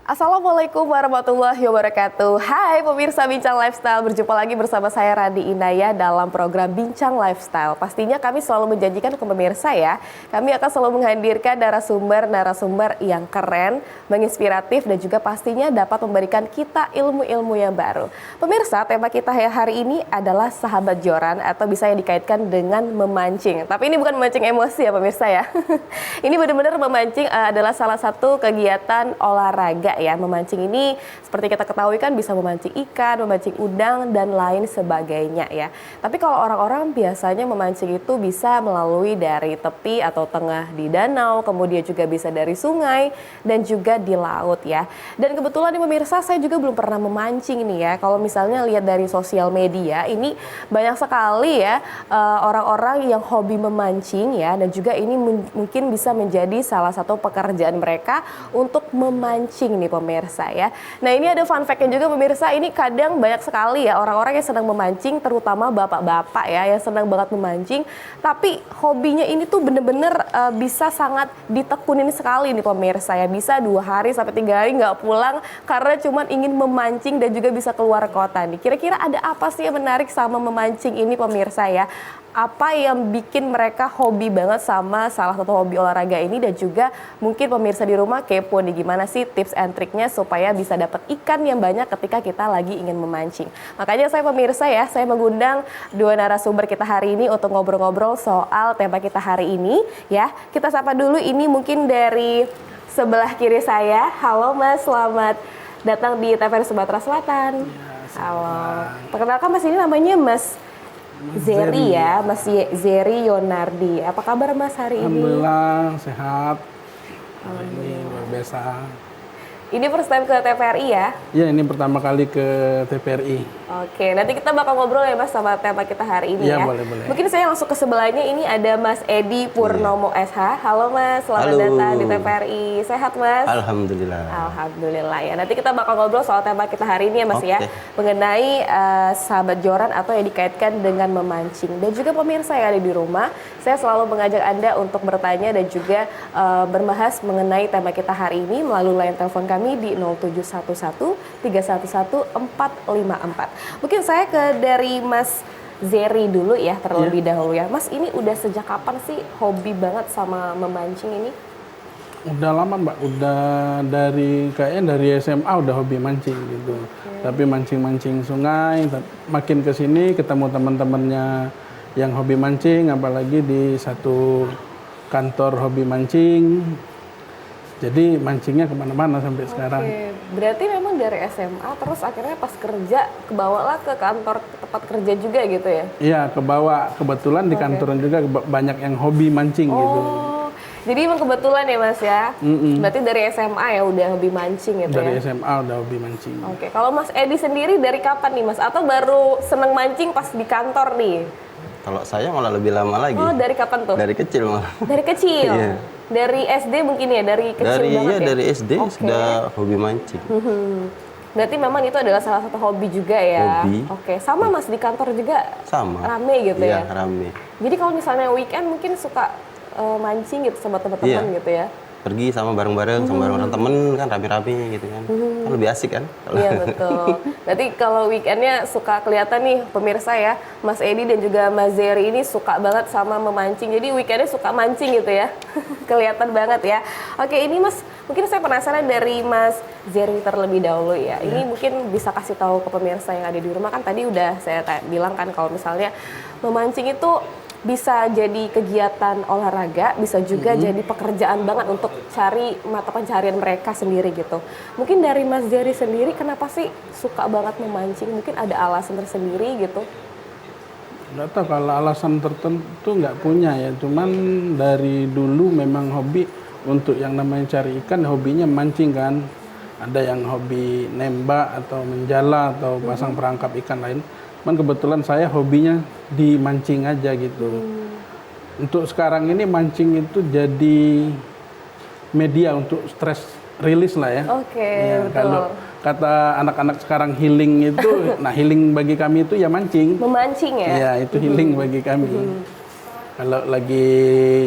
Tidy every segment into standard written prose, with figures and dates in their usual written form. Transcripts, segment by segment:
Assalamualaikum warahmatullahi wabarakatuh. Hai pemirsa Bincang Lifestyle, berjumpa lagi bersama saya Radi Inaya dalam program Bincang Lifestyle. Pastinya kami selalu menjanjikan ke pemirsa ya, kami akan selalu menghadirkan narasumber yang keren, menginspiratif dan juga pastinya dapat memberikan kita ilmu-ilmu yang baru. Pemirsa, tema kita hari ini adalah sahabat joran atau bisa yang dikaitkan dengan memancing. Tapi ini bukan memancing emosi ya pemirsa ya. Ini benar-benar memancing adalah salah satu kegiatan olahraga ya. Memancing ini seperti kita ketahui kan bisa memancing ikan, memancing udang dan lain sebagainya ya. Tapi kalau orang-orang biasanya memancing itu bisa melalui dari tepi atau tengah di danau, kemudian juga bisa dari sungai dan juga di laut ya. Dan kebetulan nih pemirsa, saya juga belum pernah memancing nih ya. Kalau misalnya lihat dari sosial media ini banyak sekali ya orang-orang yang hobi memancing ya, dan juga ini mungkin bisa menjadi salah satu pekerjaan mereka untuk memancing nih pemirsa ya. Nah ini ada fun fact-nya juga pemirsa, ini kadang banyak sekali ya orang-orang yang sedang memancing, terutama bapak-bapak ya yang sedang banget memancing, tapi hobinya ini tuh bener-bener bisa sangat ditekunin sekali nih pemirsa ya, bisa 2 hari sampai 3 hari nggak pulang karena cuman ingin memancing dan juga bisa keluar kota nih. Kira-kira ada apa sih yang menarik sama memancing ini pemirsa ya? Apa yang bikin mereka hobi banget sama salah satu hobi olahraga ini, dan juga mungkin pemirsa di rumah kepo nih gimana sih tips and triknya supaya bisa dapat ikan yang banyak ketika kita lagi ingin memancing. Makanya saya pemirsa ya, saya mengundang 2 narasumber kita hari ini untuk ngobrol-ngobrol soal tema kita hari ini ya. Kita sapa dulu, ini mungkin dari sebelah kiri saya. Halo Mas, selamat datang di TVRI Sumatera Selatan. Ya, halo. Perkenalkan Mas, ini namanya Mas Zeri ya, Mas Zeri Yonardi. Apa kabar Mas hari ini? Alhamdulillah sehat. Ini luar biasa. Ini first time ke TVRI ya? Ya, ini pertama kali ke TVRI. Oke, nanti kita bakal ngobrol ya Mas sama tema kita hari ini ya. Boleh. Mungkin saya langsung ke sebelahnya, ini ada Mas Edi Purnomo SH. Halo Mas, selamat datang di TVRI. Sehat Mas? Alhamdulillah. Alhamdulillah ya. Nanti kita bakal ngobrol soal tema kita hari ini ya Mas ya. Mengenai sahabat joran atau yang dikaitkan dengan memancing. Dan juga pemirsa yang ada di rumah, saya selalu mengajak Anda untuk bertanya dan juga berbahas mengenai tema kita hari ini melalui line telepon kami di 0711 311 454. Mungkin saya dari Mas Zeri dulu ya terlebih dahulu ya. Mas, ini udah sejak kapan sih hobi banget sama memancing ini? Udah lama Mbak, udah kayaknya dari SMA udah hobi mancing gitu. Tapi mancing-mancing sungai, makin kesini ketemu teman-temannya yang hobi mancing, apalagi di satu kantor hobi mancing. Jadi mancingnya kemana-mana sampai sekarang. Berarti memang dari SMA terus akhirnya pas kerja kebawalah ke kantor tempat kerja juga gitu ya? Iya, kebawa. Kebetulan di kantoran juga banyak yang hobi mancing gitu. Jadi emang kebetulan ya Mas ya? Berarti dari SMA ya udah hobi mancing gitu dari ya? Dari SMA udah hobi mancing. Oke, kalau Mas Edi sendiri dari kapan nih Mas? Atau baru seneng mancing pas di kantor nih? Kalau saya malah lebih lama lagi. Oh, dari kapan tuh? Dari kecil malah. Dari kecil? Iya. Dari SD mungkin ya? Dari kecil banget ya? Dari SD sudah hobi mancing. Berarti memang itu adalah salah satu hobi juga ya? Hobi. Oke, sama Mas di kantor juga? Sama. Rame gitu ya? Iya, rame. Jadi kalau misalnya weekend mungkin suka mancing gitu sama teman-teman gitu ya? Pergi sama bareng-bareng, sama bareng-bareng temen kan rame-rame gitu kan. Kan lebih asik kan? Iya betul. Berarti kalau weekendnya suka kelihatan nih pemirsa ya, Mas Edi dan juga Mas Zeri ini suka banget sama memancing. Jadi weekendnya suka mancing gitu ya. Kelihatan banget ya. Oke, ini Mas, mungkin saya penasaran dari Mas Zeri terlebih dahulu ya. Ini mungkin bisa kasih tahu ke pemirsa yang ada di rumah, kan tadi udah saya bilang kan kalau misalnya memancing itu bisa jadi kegiatan olahraga, bisa juga jadi pekerjaan banget untuk cari mata pencarian mereka sendiri gitu. Mungkin dari Mas Zeri sendiri kenapa sih suka banget memancing? Mungkin ada alasan tersendiri gitu? Nggak tahu, kalau alasan tertentu nggak punya ya. Cuman dari dulu memang hobi untuk yang namanya cari ikan, hobinya mancing kan. Ada yang hobi nembak atau menjala atau pasang perangkap ikan lain. Cuman kebetulan saya hobinya di mancing aja gitu. Untuk sekarang ini mancing itu jadi media untuk stress release lah ya. Oke, Ya, betul. kalau kata anak-anak sekarang healing itu, nah healing bagi kami itu ya mancing. Memancing ya? Iya, itu healing bagi kami. Kalau lagi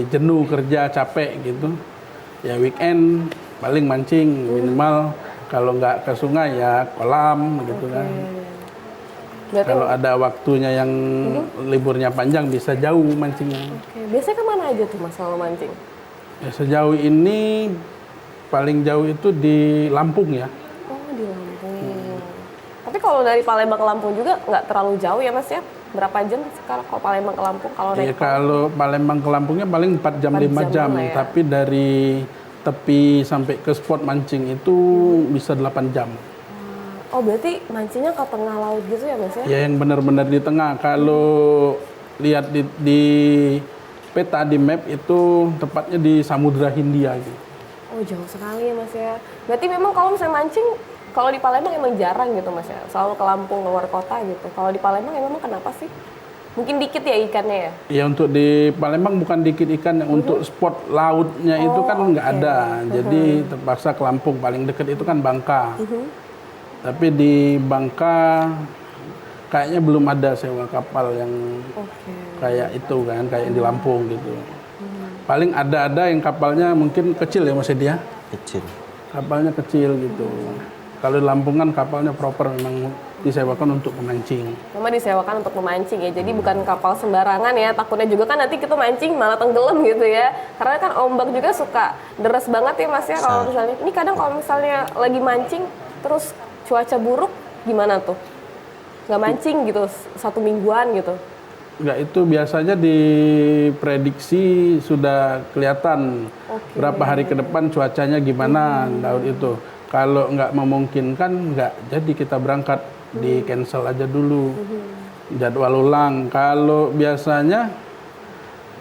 jenuh kerja capek gitu, ya weekend paling mancing minimal. Kalau nggak ke sungai ya kolam gitu kan. Berarti Kalau ada waktunya yang liburnya panjang bisa jauh mancingnya. oke. Biasanya kemana aja tuh Mas kalau mancing? Ya, sejauh ini paling jauh itu di Lampung ya. Oh, di Lampung. Tapi kalau dari Palembang ke Lampung juga nggak terlalu jauh ya Mas ya? Berapa jam sekarang kalau Palembang ke Lampung kalau Ya, naik? kalau Palembang ke Lampungnya paling 4 jam 4 5 jam, lah ya. tapi dari tepi sampai ke spot mancing itu bisa 8 jam. Oh, berarti mancingnya ke tengah laut gitu ya Mas ya? Ya yang benar-benar di tengah. Kalau lihat di peta di map itu tepatnya di Samudra Hindia gitu. Oh, jauh sekali ya Mas ya. Berarti memang kalau misalnya mancing, kalau di Palembang emang jarang gitu Mas ya? Selalu ke Lampung, luar kota gitu. Kalau di Palembang emang kenapa sih? Mungkin dikit ya ikannya ya? Ya untuk di Palembang bukan dikit ikan, yang untuk spot lautnya itu kan nggak ada. Jadi terpaksa ke Lampung, paling dekat itu kan Bangka. Tapi di Bangka kayaknya belum ada sewa kapal yang Oke. kayak itu kan, kayak yang di Lampung gitu. Paling ada yang kapalnya mungkin kecil ya Mas Edi ya. Kecil. Kapalnya kecil gitu. Kalau di Lampung kan kapalnya proper, memang disewakan untuk memancing. Memang disewakan untuk memancing ya, jadi bukan kapal sembarangan ya. Takutnya juga kan nanti kita mancing malah tenggelam gitu ya. Karena kan ombak juga suka deres banget ya Mas ya. Kalau misalnya, ini kadang kalau misalnya lagi mancing terus cuaca buruk gimana tuh? Nggak mancing gitu 1 mingguan gitu. Enggak, itu biasanya diprediksi sudah kelihatan berapa hari ke depan cuacanya gimana laut itu. Kalau nggak memungkinkan, nggak jadi kita berangkat, di cancel aja dulu. Jadwal ulang. Kalau biasanya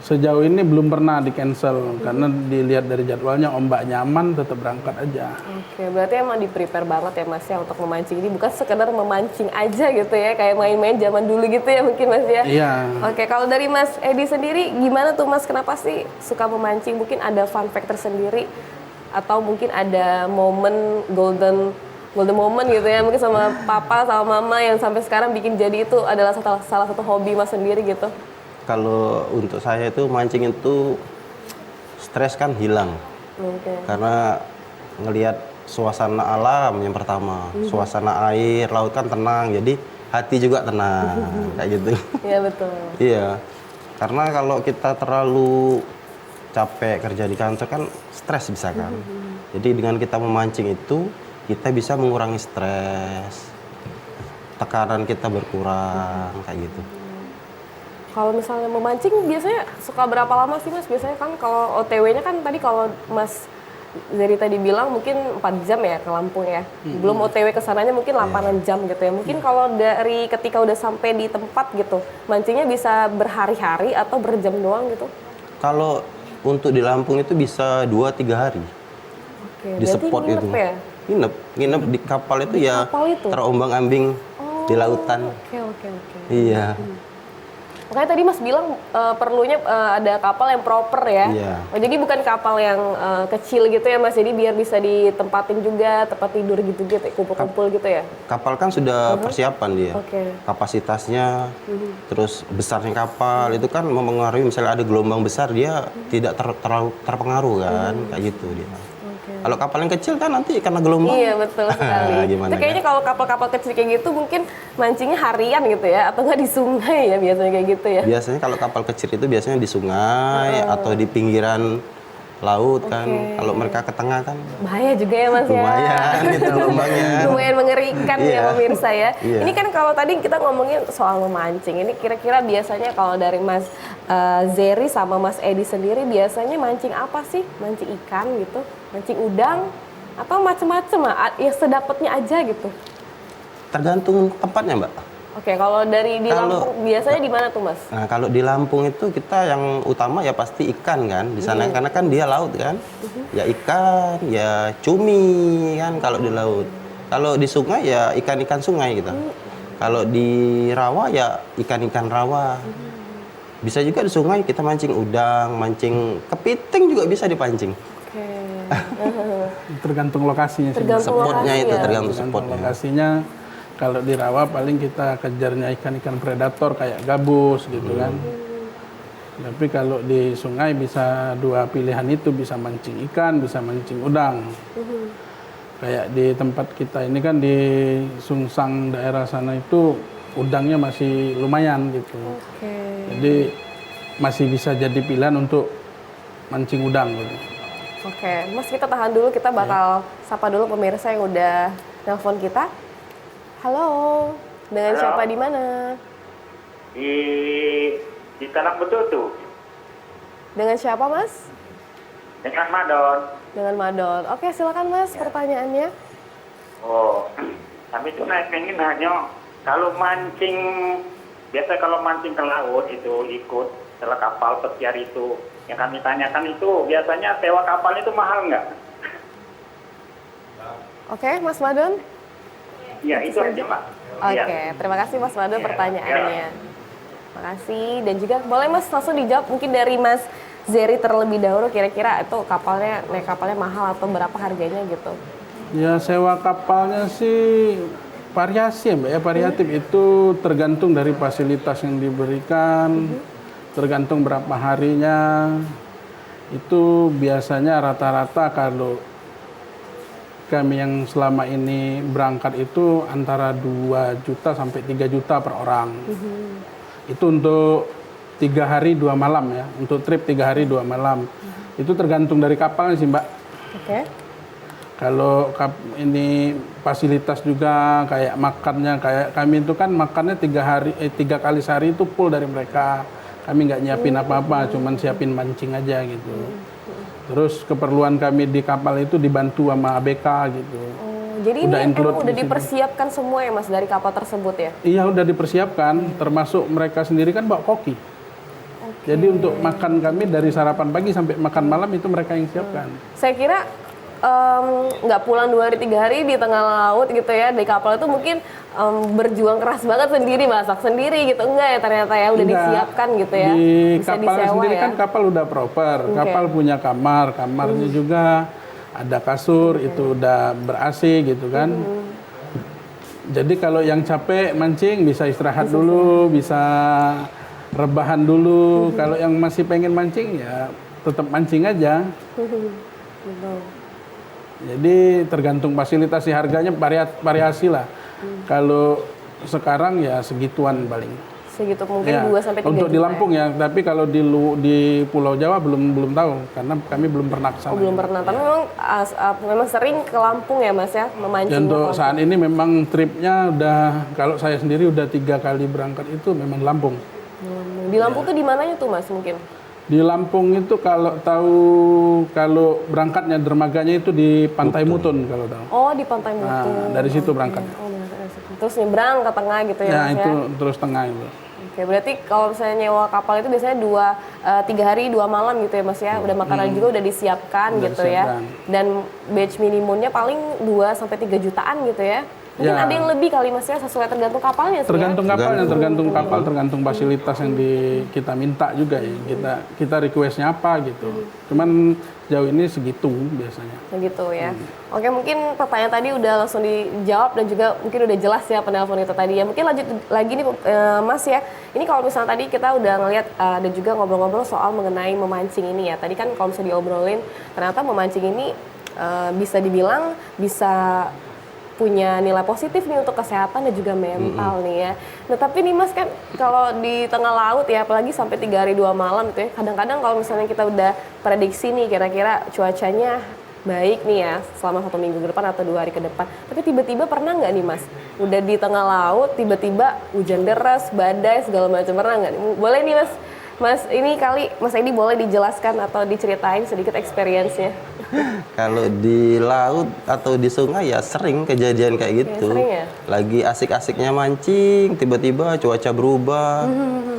sejauh ini belum pernah di cancel karena dilihat dari jadwalnya ombak nyaman, tetap berangkat aja. Oke, berarti emang di-prepare banget ya Mas ya untuk memancing ini, bukan sekedar memancing aja gitu ya, kayak main-main zaman dulu gitu ya mungkin Mas ya. Iya. Oke, kalau dari Mas Edi sendiri gimana tuh Mas, kenapa sih suka memancing? Mungkin ada fun fact tersendiri atau mungkin ada momen golden moment gitu ya, mungkin sama papa sama mama yang sampai sekarang bikin jadi itu adalah salah satu hobi Mas sendiri gitu. Kalau untuk saya itu mancing itu stres kan hilang. Oke. Karena ngelihat suasana alam yang pertama, suasana air, laut kan tenang, jadi hati juga tenang, kayak gitu. Iya betul. Iya, karena kalau kita terlalu capek kerja di kantor kan stres bisa kan. Jadi dengan kita memancing itu, kita bisa mengurangi stres, tekanan kita berkurang, kayak gitu. Kalau misalnya memancing biasanya suka berapa lama sih Mas? Biasanya kan kalau OTW-nya kan tadi kalau Mas Zeri tadi bilang mungkin 4 jam ya ke Lampung ya. Belum OTW ke sananya mungkin 8 jam gitu ya. Mungkin kalau dari ketika udah sampai di tempat gitu, mancingnya bisa berhari-hari atau berjam doang gitu? Kalau untuk di Lampung itu bisa 2-3 hari Oke, di berarti spot nginep itu. ya? Nginep di kapal itu ya kapal itu? terombang-ambing di lautan. Oke. Iya. Makanya tadi Mas bilang perlunya ada kapal yang proper ya. Iya. Oh, jadi bukan kapal yang kecil gitu ya Mas. Jadi biar bisa ditempatin juga, tempat tidur gitu-gitu, kumpul-kumpul gitu ya. Kapal kan sudah persiapan dia. Oke. Kapasitasnya, terus besarnya kapal itu kan mempengaruhi, misalnya ada gelombang besar dia tidak terlalu terpengaruh kan, kayak gitu dia. Kalau kapal yang kecil kan nanti karena gelombang. Iya betul sekali. Gimana Itu kayaknya kalau kapal-kapal kecil kayak gitu mungkin mancingnya harian gitu ya, atau nggak di sungai ya biasanya kayak gitu ya. Biasanya kalau kapal kecil itu biasanya di sungai atau di pinggiran laut kan. Kalau mereka ke tengah kan Bahaya juga ya Mas ya. lumayan gitu gelombangnya. Lumayan mengerikan ya Iya. pemirsa ya. Iya. Ini kan kalau tadi kita ngomongin soal memancing, ini kira-kira biasanya kalau dari Mas Zeri sama Mas Edi sendiri biasanya mancing apa sih? Mancing ikan gitu, mancing udang, atau macem-macem lah, ya sedapatnya aja gitu. Tergantung tempatnya, Mbak. Oke, kalau dari di Kalau- Lampung biasanya di mana tuh Mas? Nah, kalau di Lampung itu kita yang utama ya pasti ikan kan di sana karena kan dia laut kan. Ya ikan, ya cumi kan kalau di laut. Kalau di sungai ya ikan-ikan sungai gitu. Kalau di rawa ya ikan-ikan rawa. Bisa juga di sungai kita mancing udang, mancing kepiting juga bisa dipancing. Oke. Tergantung lokasinya sih. Tergantung Spotnya lokasi itu ya. tergantung Tergantung spotnya. lokasinya. Kalau di rawa paling kita kejarnya ikan-ikan predator kayak gabus gitu kan. Tapi kalau di sungai bisa dua pilihan itu, bisa mancing ikan, bisa mancing udang. Kayak di tempat kita ini kan di Sungsang daerah sana itu udangnya masih lumayan gitu. Oke. Jadi masih bisa jadi pilihan untuk mancing udang gitu. Oke, Mas kita tahan dulu, kita bakal sapa dulu pemirsa yang udah nelpon kita. Halo, dengan Halo. siapa di mana? Di Tanah Betutu Dengan siapa Mas? dengan Madon. Dengan Madon. Oke, silakan Mas pertanyaannya. Oh, kami tuh pengen hanya kalau mancing, biasa kalau mancing ke laut itu ikut setelah kapal pesiar itu. Yang kami tanyakan itu biasanya sewa kapal itu mahal nggak? Oke, Mas Madon. Iya, itu aja Pak. Oke, Iya. terima kasih Mas Madon Iya, pertanyaannya. Makasih, dan juga boleh Mas langsung dijawab mungkin dari Mas Zeri terlebih dahulu, kira-kira itu kapalnya, naik kapalnya mahal atau berapa harganya gitu. Ya sewa kapalnya sih variasi ya Mbak ya, variatif itu tergantung dari fasilitas yang diberikan, tergantung berapa harinya. Itu biasanya rata-rata kalau kami yang selama ini berangkat itu antara 2 juta sampai 3 juta per orang. Itu untuk 3 hari 2 malam ya, untuk trip 3 hari 2 malam. Itu tergantung dari kapalnya sih Mbak. Oke. Kalau ini fasilitas juga kayak makannya, kayak kami itu kan makannya 3 kali sehari itu full dari mereka. Kami nggak nyiapin apa-apa, cuman siapin mancing aja gitu. Terus keperluan kami di kapal itu dibantu sama ABK gitu. Jadi Udah ini include emang udah di situ. dipersiapkan semua ya Mas dari kapal tersebut ya? Iya udah dipersiapkan, termasuk mereka sendiri kan bawa koki. Jadi untuk makan kami dari sarapan pagi sampai makan malam itu mereka yang siapkan. Saya kira nggak pulang 2 hari 3 hari di tengah laut gitu ya, di kapal itu mungkin berjuang keras banget sendiri, masak sendiri gitu. Enggak ya, ternyata ya udah Enggak. disiapkan gitu ya. Di Bisa kapal disewa sendiri ya. kan kapal udah proper, Oke. kapal punya kamar, kamarnya juga ada kasur, itu udah ber-AC gitu kan. Jadi kalau yang capek mancing bisa istirahat dulu, bisa rebahan dulu. Kalau yang masih pengen mancing ya tetap mancing aja. Gitu. Jadi tergantung fasilitas sih, harganya variasi lah. Kalau sekarang ya segituan paling. Segitu mungkin Ya, 2 sampai 3 untuk juta. di Lampung ya, tapi kalau di Pulau Jawa belum tahu karena kami belum pernah ke sana. Oh, belum pernah. Tapi memang sering ke Lampung ya Mas ya, Ya, memancing. untuk ke saat ini memang tripnya udah, kalau saya sendiri udah 3 kali berangkat itu memang Lampung. Lampung. Di Lampung tuh di mananya tuh Mas mungkin? Di Lampung itu kalau berangkatnya dermaganya itu di Pantai Mutun kalau tahu. Oh, di Pantai Mutu. Nah, dari situ berangkat. Oh, dari situ. Terus nyebrang ke tengah gitu ya Ya Mas itu ya? terus tengah itu. Oke, berarti kalau misalnya nyewa kapal itu biasanya 3 hari 2 malam gitu ya Mas ya. Udah makanan juga udah disiapkan Udah gitu ya. disiapkan. Dan batch minimumnya paling 2 sampai 3 jutaan gitu ya. Mungkin Ya. ada yang lebih kali Mas ya, sesuai tergantung kapalnya sih Tergantung ya. kapalnya, tergantung kapal, tergantung fasilitas yang kita minta juga ya. Kita requestnya apa gitu. Cuman jauh ini segitu biasanya. Gitu ya. Oke, mungkin pertanyaan tadi udah langsung dijawab dan juga mungkin udah jelas ya penelpon itu tadi ya. Mungkin lanjut lagi nih Mas ya. Ini kalau misalnya tadi kita udah ngelihat dan juga ngobrol-ngobrol soal mengenai memancing ini ya. Tadi kan kalau misalnya diobrolin, ternyata memancing ini bisa dibilang bisa punya nilai positif nih untuk kesehatan dan juga mental nih ya. Nah tapi nih Mas kan kalau di tengah laut ya, apalagi sampai 3 hari 2 malam gitu ya, kadang-kadang kalau misalnya kita udah prediksi nih kira-kira cuacanya baik nih ya selama 1 minggu ke depan atau 2 hari ke depan, tapi tiba-tiba pernah nggak nih Mas, udah di tengah laut tiba-tiba hujan deras, badai segala macam, pernah nggak nih? Boleh nih Mas ini kali Mas Edi boleh dijelaskan atau diceritain sedikit experience-nya. Kalau di laut atau di sungai ya sering kejadian kayak gitu. sering ya? Lagi asik-asiknya mancing, tiba-tiba cuaca berubah,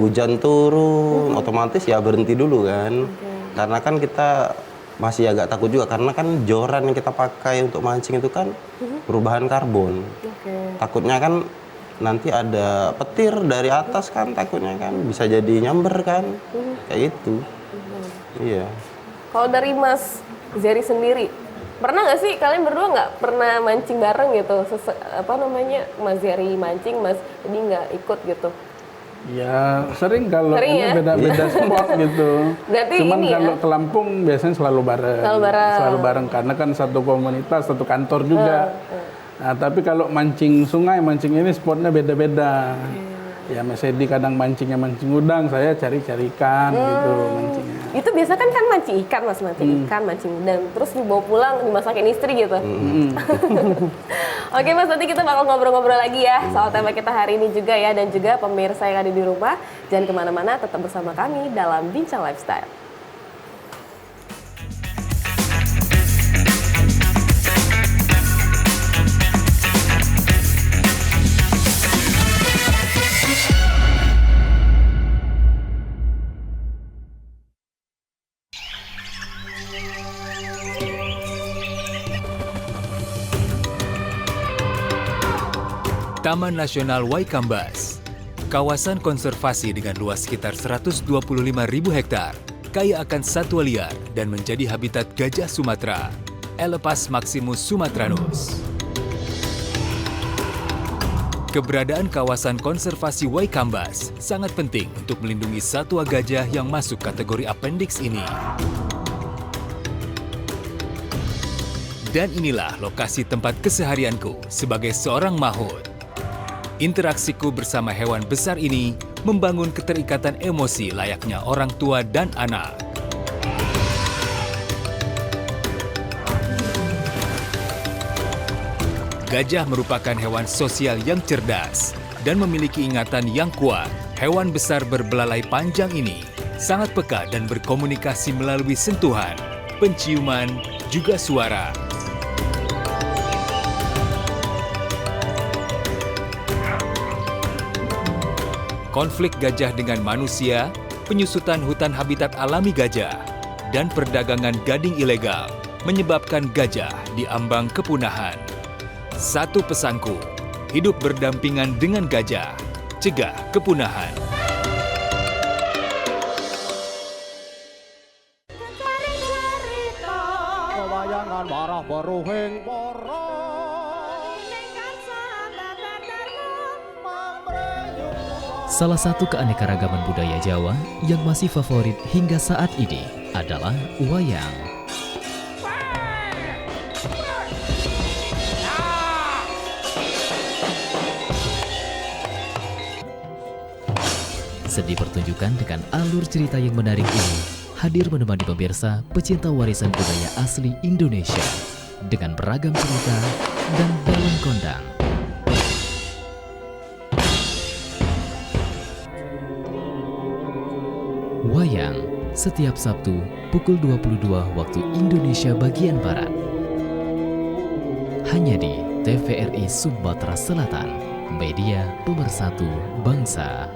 hujan turun, otomatis ya berhenti dulu kan. Karena kan kita masih agak takut juga karena kan joran yang kita pakai untuk mancing itu kan perubahan karbon. Oke. Takutnya kan nanti ada petir dari atas kan, takutnya kan bisa jadi nyamber kan, kayak gitu. Iya. Kalau dari Mas Zeri sendiri, pernah nggak sih kalian berdua nggak pernah mancing bareng gitu? Mas Zeri mancing, Mas Edi nggak ikut gitu? Ya sering kalau Sering ini ya? beda-beda spot gitu. Berarti Cuman ini ya? kalau ke Lampung biasanya selalu bareng. Selalu bareng karena kan satu komunitas, satu kantor juga. Nah, tapi kalau mancing sungai, mancing ini spotnya beda-beda. Ya Mas Edi kadang mancingnya mancing udang, saya cari-cari ikan gitu mancingnya. Itu biasa kan mancing ikan, Mas, mancing ikan, mancing udang, terus dibawa pulang dimasakin istri gitu. Oke Mas, nanti kita bakal ngobrol-ngobrol lagi ya soal tema kita hari ini juga ya, dan juga pemirsa yang ada di rumah. Jangan kemana-mana, tetap bersama kami dalam Bincang Lifestyle. Taman Nasional Waikambas, kawasan konservasi dengan luas sekitar 125.000 hektar, kaya akan satwa liar dan menjadi habitat gajah Sumatera, Elepas maximus sumatranus. Keberadaan kawasan konservasi Waikambas sangat penting untuk melindungi satwa gajah yang masuk kategori appendix ini. Dan inilah lokasi tempat keseharianku sebagai seorang mahout. Interaksiku bersama hewan besar ini membangun keterikatan emosi layaknya orang tua dan anak. Gajah merupakan hewan sosial yang cerdas dan memiliki ingatan yang kuat. Hewan besar berbelalai panjang ini sangat peka dan berkomunikasi melalui sentuhan, penciuman, juga suara. Konflik gajah dengan manusia, penyusutan hutan habitat alami gajah, dan perdagangan gading ilegal menyebabkan gajah diambang kepunahan. Satu pesanku, hidup berdampingan dengan gajah, cegah kepunahan. Kewayangan marah beruhing Salah satu keanekaragaman budaya Jawa yang masih favorit hingga saat ini adalah wayang. Seni pertunjukan dengan alur cerita yang menarik ini hadir menemani pemirsa pecinta warisan budaya asli Indonesia dengan beragam cerita dan dalam kondang. Wayang setiap Sabtu pukul 22 waktu Indonesia bagian Barat. Hanya di TVRI Sumatera Selatan, media pemersatu bangsa.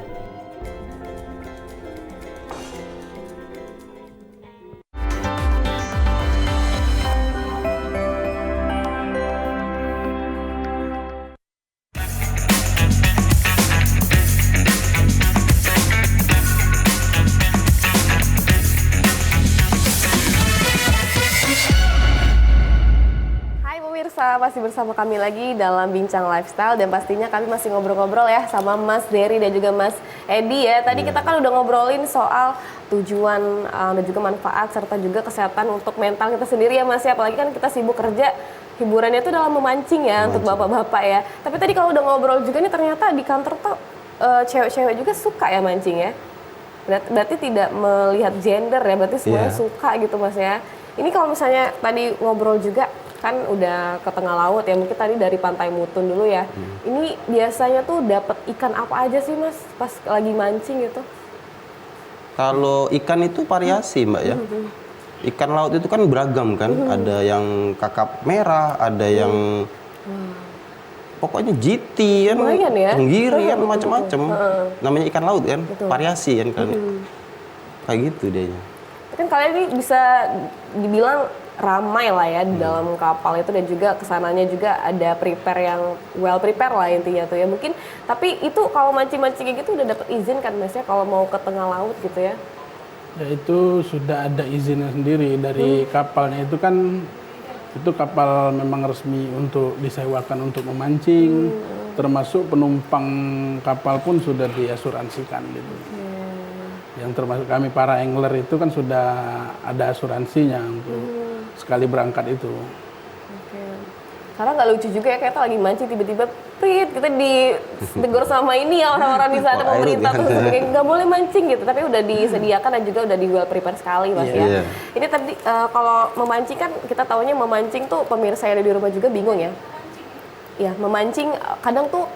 Masih bersama kami lagi dalam Bincang Lifestyle, dan pastinya kami masih ngobrol-ngobrol ya sama Mas Zeri dan juga Mas Edi ya. Tadi kita kan udah ngobrolin soal tujuan dan juga manfaat serta juga kesehatan untuk mental kita sendiri ya Mas ya. Apalagi kan kita sibuk kerja, hiburannya itu dalam memancing ya untuk bapak-bapak ya. Tapi tadi kalau udah ngobrol juga nih, ternyata di kantor tuh cewek-cewek juga suka ya mancing ya. Berarti tidak melihat gender ya, berarti semuanya suka gitu Mas ya. Ini kalau misalnya tadi ngobrol juga kan udah ke tengah laut ya, mungkin tadi dari Pantai Mutun dulu ya. Ini biasanya tuh dapat ikan apa aja sih Mas pas lagi mancing gitu? Kalau ikan itu variasi Mbak ya. Ikan laut itu kan beragam kan, ada yang kakap merah, ada yang pokoknya jiti kan, tenggiri kan, macam-macam. Namanya ikan laut kan, variasi kan. Kayak gitu dia. Kan kalian ini bisa dibilang ramai lah ya di dalam kapal itu, dan juga kesananya juga ada prepare yang well prepare lah intinya tuh ya mungkin. Tapi itu kalau mancing-mancing kayak gitu udah dapat izin kan Mas ya kalau mau ke tengah laut gitu ya? Ya itu sudah ada izinnya sendiri dari kapalnya itu kan, itu kapal memang resmi untuk disewakan untuk memancing, termasuk penumpang kapal pun sudah diasuransikan gitu. Yang termasuk kami para angler itu kan sudah ada asuransinya untuk sekali berangkat itu. Oke. Karena nggak lucu juga ya, kita lagi mancing tiba-tiba prit kita ditegur sama ini ya orang-orang di sana, Wah, pemerintah air tuh kayak nggak boleh mancing gitu, tapi udah disediakan dan juga udah di well prepare sekali Mas ya. Ini tadi kalau memancing kan kita taunya memancing tuh, pemirsa yang ada di rumah juga bingung ya. Ya memancing kadang tuh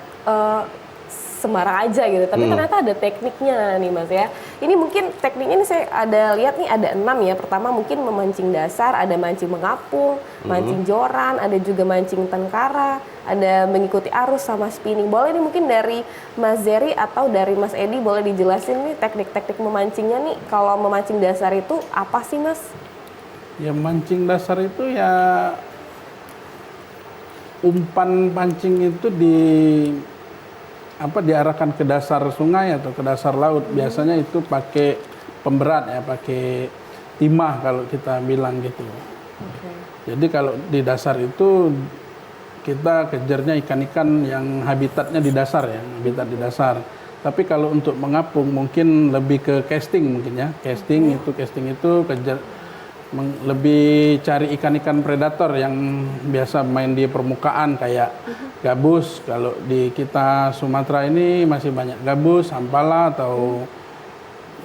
sembarang aja gitu, tapi ternyata ada tekniknya nih Mas ya. Ini mungkin tekniknya ini saya ada lihat nih ada 6 ya. Pertama mungkin memancing dasar, ada mancing mengapung, mancing joran, ada juga mancing tengkara, ada mengikuti arus sama spinning. Boleh nih mungkin dari Mas Zeri atau dari Mas Edi boleh dijelasin nih teknik-teknik memancingnya nih. Kalau memancing dasar itu apa sih Mas? Ya mancing dasar itu ya umpan pancing itu diarahkan ke dasar sungai atau ke dasar laut. Biasanya itu pakai pemberat ya, pakai timah kalau kita bilang gitu. Jadi kalau di dasar itu kita kejarnya ikan-ikan yang habitatnya di dasar ya, habitat di dasar. Tapi kalau untuk mengapung mungkin lebih ke casting mungkin ya. Casting itu kejar lebih cari ikan-ikan predator yang biasa main di permukaan kayak gabus. Kalau di kita Sumatera ini masih banyak gabus, sampala, atau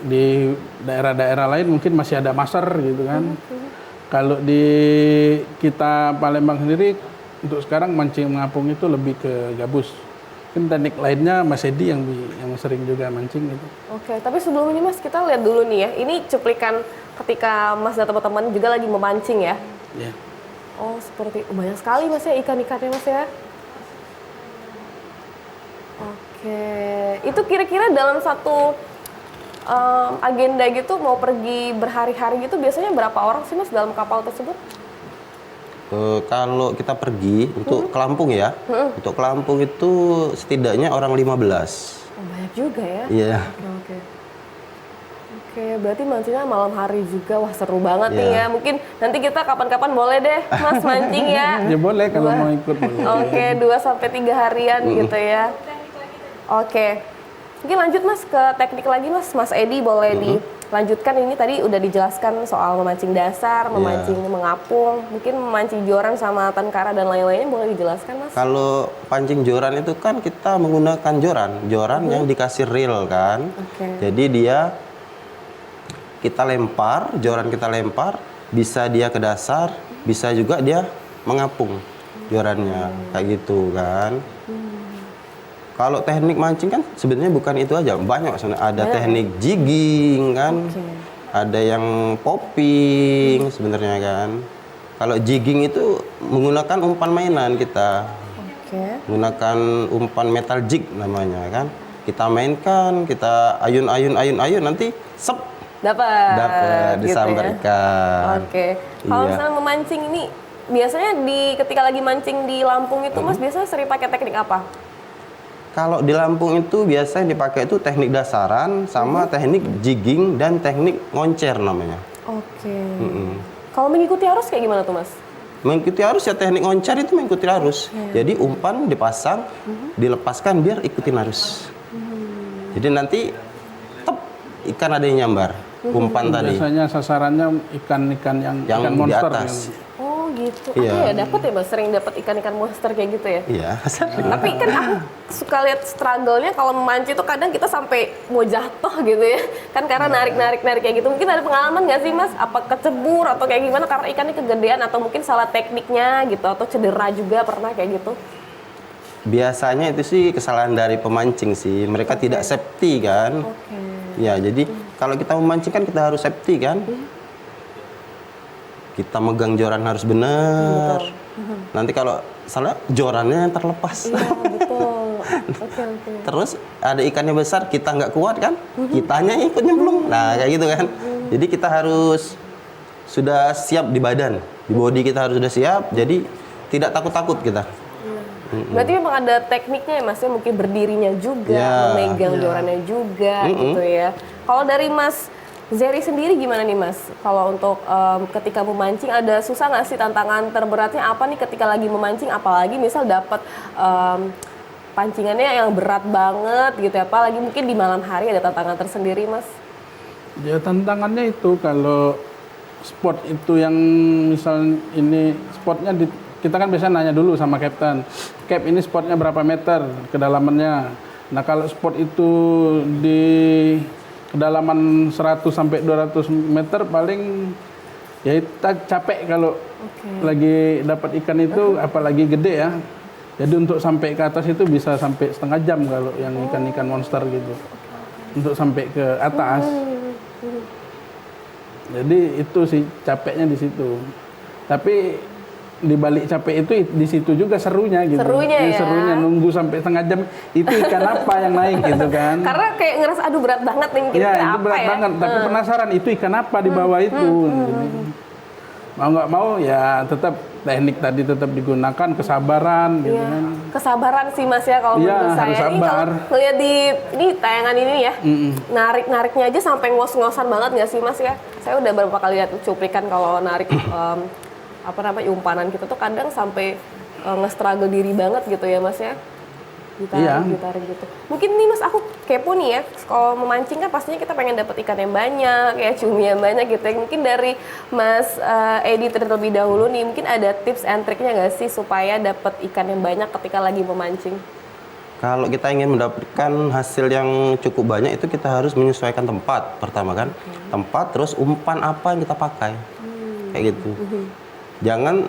di daerah-daerah lain mungkin masih ada masar gitu kan. Kalau di kita Palembang sendiri untuk sekarang mancing mengapung itu lebih ke gabus. Mungkin teknik lainnya Mas Edi yang sering juga mancing gitu. Oke, tapi sebelumnya Mas kita lihat dulu nih ya. Ini cuplikan ketika Mas dan teman-teman juga lagi memancing ya. Iya. Oh seperti banyak sekali Mas ya ikan-ikannya Mas ya. Oke, itu kira-kira dalam satu agenda gitu mau pergi berhari-hari gitu biasanya berapa orang sih Mas dalam kapal tersebut? Kalau kita pergi untuk ke Lampung ya, untuk ke Lampung itu setidaknya orang 15. Oh, banyak juga ya. Iya. Oke, berarti mancingnya malam hari juga. Wah seru banget nih ya. Mungkin nanti kita kapan-kapan boleh deh Mas mancing ya. Ya boleh kalau mau ikut. Oke, 2-3 harian gitu ya. Oke, mungkin lanjut Mas ke teknik lagi Mas Edi boleh dilanjutkan. Ini tadi udah dijelaskan soal memancing dasar, memancing mengapung, mungkin memancing joran sama tengkara dan lain-lainnya boleh dijelaskan Mas? Kalau pancing joran itu kan kita menggunakan joran yang dikasih reel kan. Jadi dia kita lempar, joran kita lempar, bisa dia ke dasar, bisa juga dia mengapung jorannya, kayak gitu kan. Kalau teknik mancing kan sebenarnya bukan itu aja, banyak sebenarnya. Ada teknik jigging kan, ada yang popping sebenarnya kan. Kalau jigging itu menggunakan umpan mainan kita, menggunakan umpan metal jig namanya kan. Kita mainkan, kita ayun nanti sep. Dapat disambar ikan. Kalau misalnya memancing ini biasanya ketika lagi mancing di Lampung itu Mas biasanya sering pakai teknik apa? Kalau di Lampung itu biasanya dipakai itu teknik dasaran sama teknik jigging dan teknik ngoncer namanya. Kalau mengikuti arus kayak gimana tuh Mas? Mengikuti arus ya teknik ngoncer itu mengikuti arus. Jadi umpan dipasang, dilepaskan biar ikutin arus. Jadi nanti ikan ada yang nyambar. Umpan tadi. Biasanya sasarannya ikan-ikan yang ikan di monster. atas. Oh gitu. Aku ya dapat ya Mas, sering dapat ikan-ikan monster kayak gitu ya. Iya. Tapi kan aku suka lihat struggle-nya kalau memancing itu kadang kita sampai mau jatuh gitu ya. Kan karena narik kayak gitu. Mungkin ada pengalaman nggak sih Mas? Apa kecebur atau kayak gimana karena ikannya kegedean atau mungkin salah tekniknya gitu atau cedera juga pernah kayak gitu? Biasanya itu sih kesalahan dari pemancing sih. Mereka tidak safety kan. Ya, jadi kalau kita memancing kan kita harus safety kan. Kita megang joran harus benar. Nanti kalau salah jorannya terlepas. Iya, betul. Terus ada ikannya besar, kita nggak kuat kan? Kitanya ikut nyemplung. Nah, kayak gitu kan. Jadi kita harus sudah siap di badan, di body kita harus sudah siap, jadi tidak takut-takut kita. Berarti memang ada tekniknya ya Mas, ya mungkin berdirinya juga, Ya. memegang jorannya juga gitu ya. Kalau dari Mas Zeri sendiri gimana nih Mas? Kalau untuk ketika memancing ada susah nggak sih, tantangan terberatnya apa nih ketika lagi memancing, apalagi misal dapat pancingannya yang berat banget gitu ya, apalagi mungkin di malam hari ada tantangan tersendiri Mas? Ya tantangannya itu kalau spot itu yang misal ini spotnya kita kan biasanya nanya dulu sama kapten, Cap ini spotnya berapa meter kedalamannya. Nah kalau spot itu di kedalaman 100 sampai 200 meter paling ya kita capek kalau lagi dapat ikan itu, apalagi gede ya. Jadi untuk sampai ke atas itu bisa sampai setengah jam kalau yang ikan-ikan monster gitu. Untuk sampai ke atas. Jadi itu sih capeknya di situ. Tapi di balik capek itu di situ juga serunya gitu. Serunya ya. Serunya nunggu sampai setengah jam itu ikan apa yang naik gitu kan. Karena kayak ngerasa aduh berat banget nih mungkin Ya, itu apa berat ya. banget, tapi penasaran itu ikan apa di bawah itu. Jadi, mau nggak mau ya tetap teknik tadi tetap digunakan, kesabaran gitu Iya. kan. Kesabaran sih Mas ya kalau Iya, menurut saya. harus Ini kalau sabar. ngeliat di ini tayangan ini ya, narik-nariknya aja sampai ngos-ngosan banget nggak sih Mas ya? Saya udah beberapa kali lihat cuplikan kalau narik apa namanya umpanan kita tuh kadang sampai nge-struggle diri banget gitu ya Mas ya. Ditarik gitu. Mungkin nih Mas aku kepo nih ya, kalau memancing kan pastinya kita pengen dapat ikan yang banyak, kayak cumi yang banyak gitu. Mungkin dari Mas Edi terlebih dahulu nih, mungkin ada tips and triknya nggak sih supaya dapat ikan yang banyak ketika lagi memancing? Kalau kita ingin mendapatkan hasil yang cukup banyak itu kita harus menyesuaikan tempat pertama kan. Tempat, terus umpan apa yang kita pakai. Kayak gitu. Jangan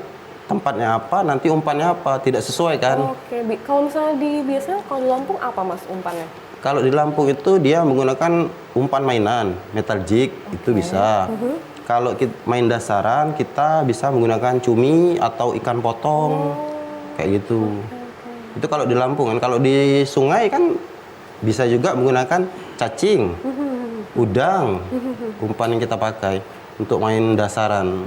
tempatnya apa, nanti umpannya apa, tidak sesuai kan. Oke, kalau misalnya biasanya kalau di Lampung apa Mas umpannya? Kalau di Lampung itu dia menggunakan umpan mainan, metal jig, itu bisa. Kalau main dasaran, kita bisa menggunakan cumi atau ikan potong, kayak gitu. Itu kalau di Lampung kan. Kalau di sungai kan bisa juga menggunakan cacing, udang, umpan yang kita pakai untuk main dasaran.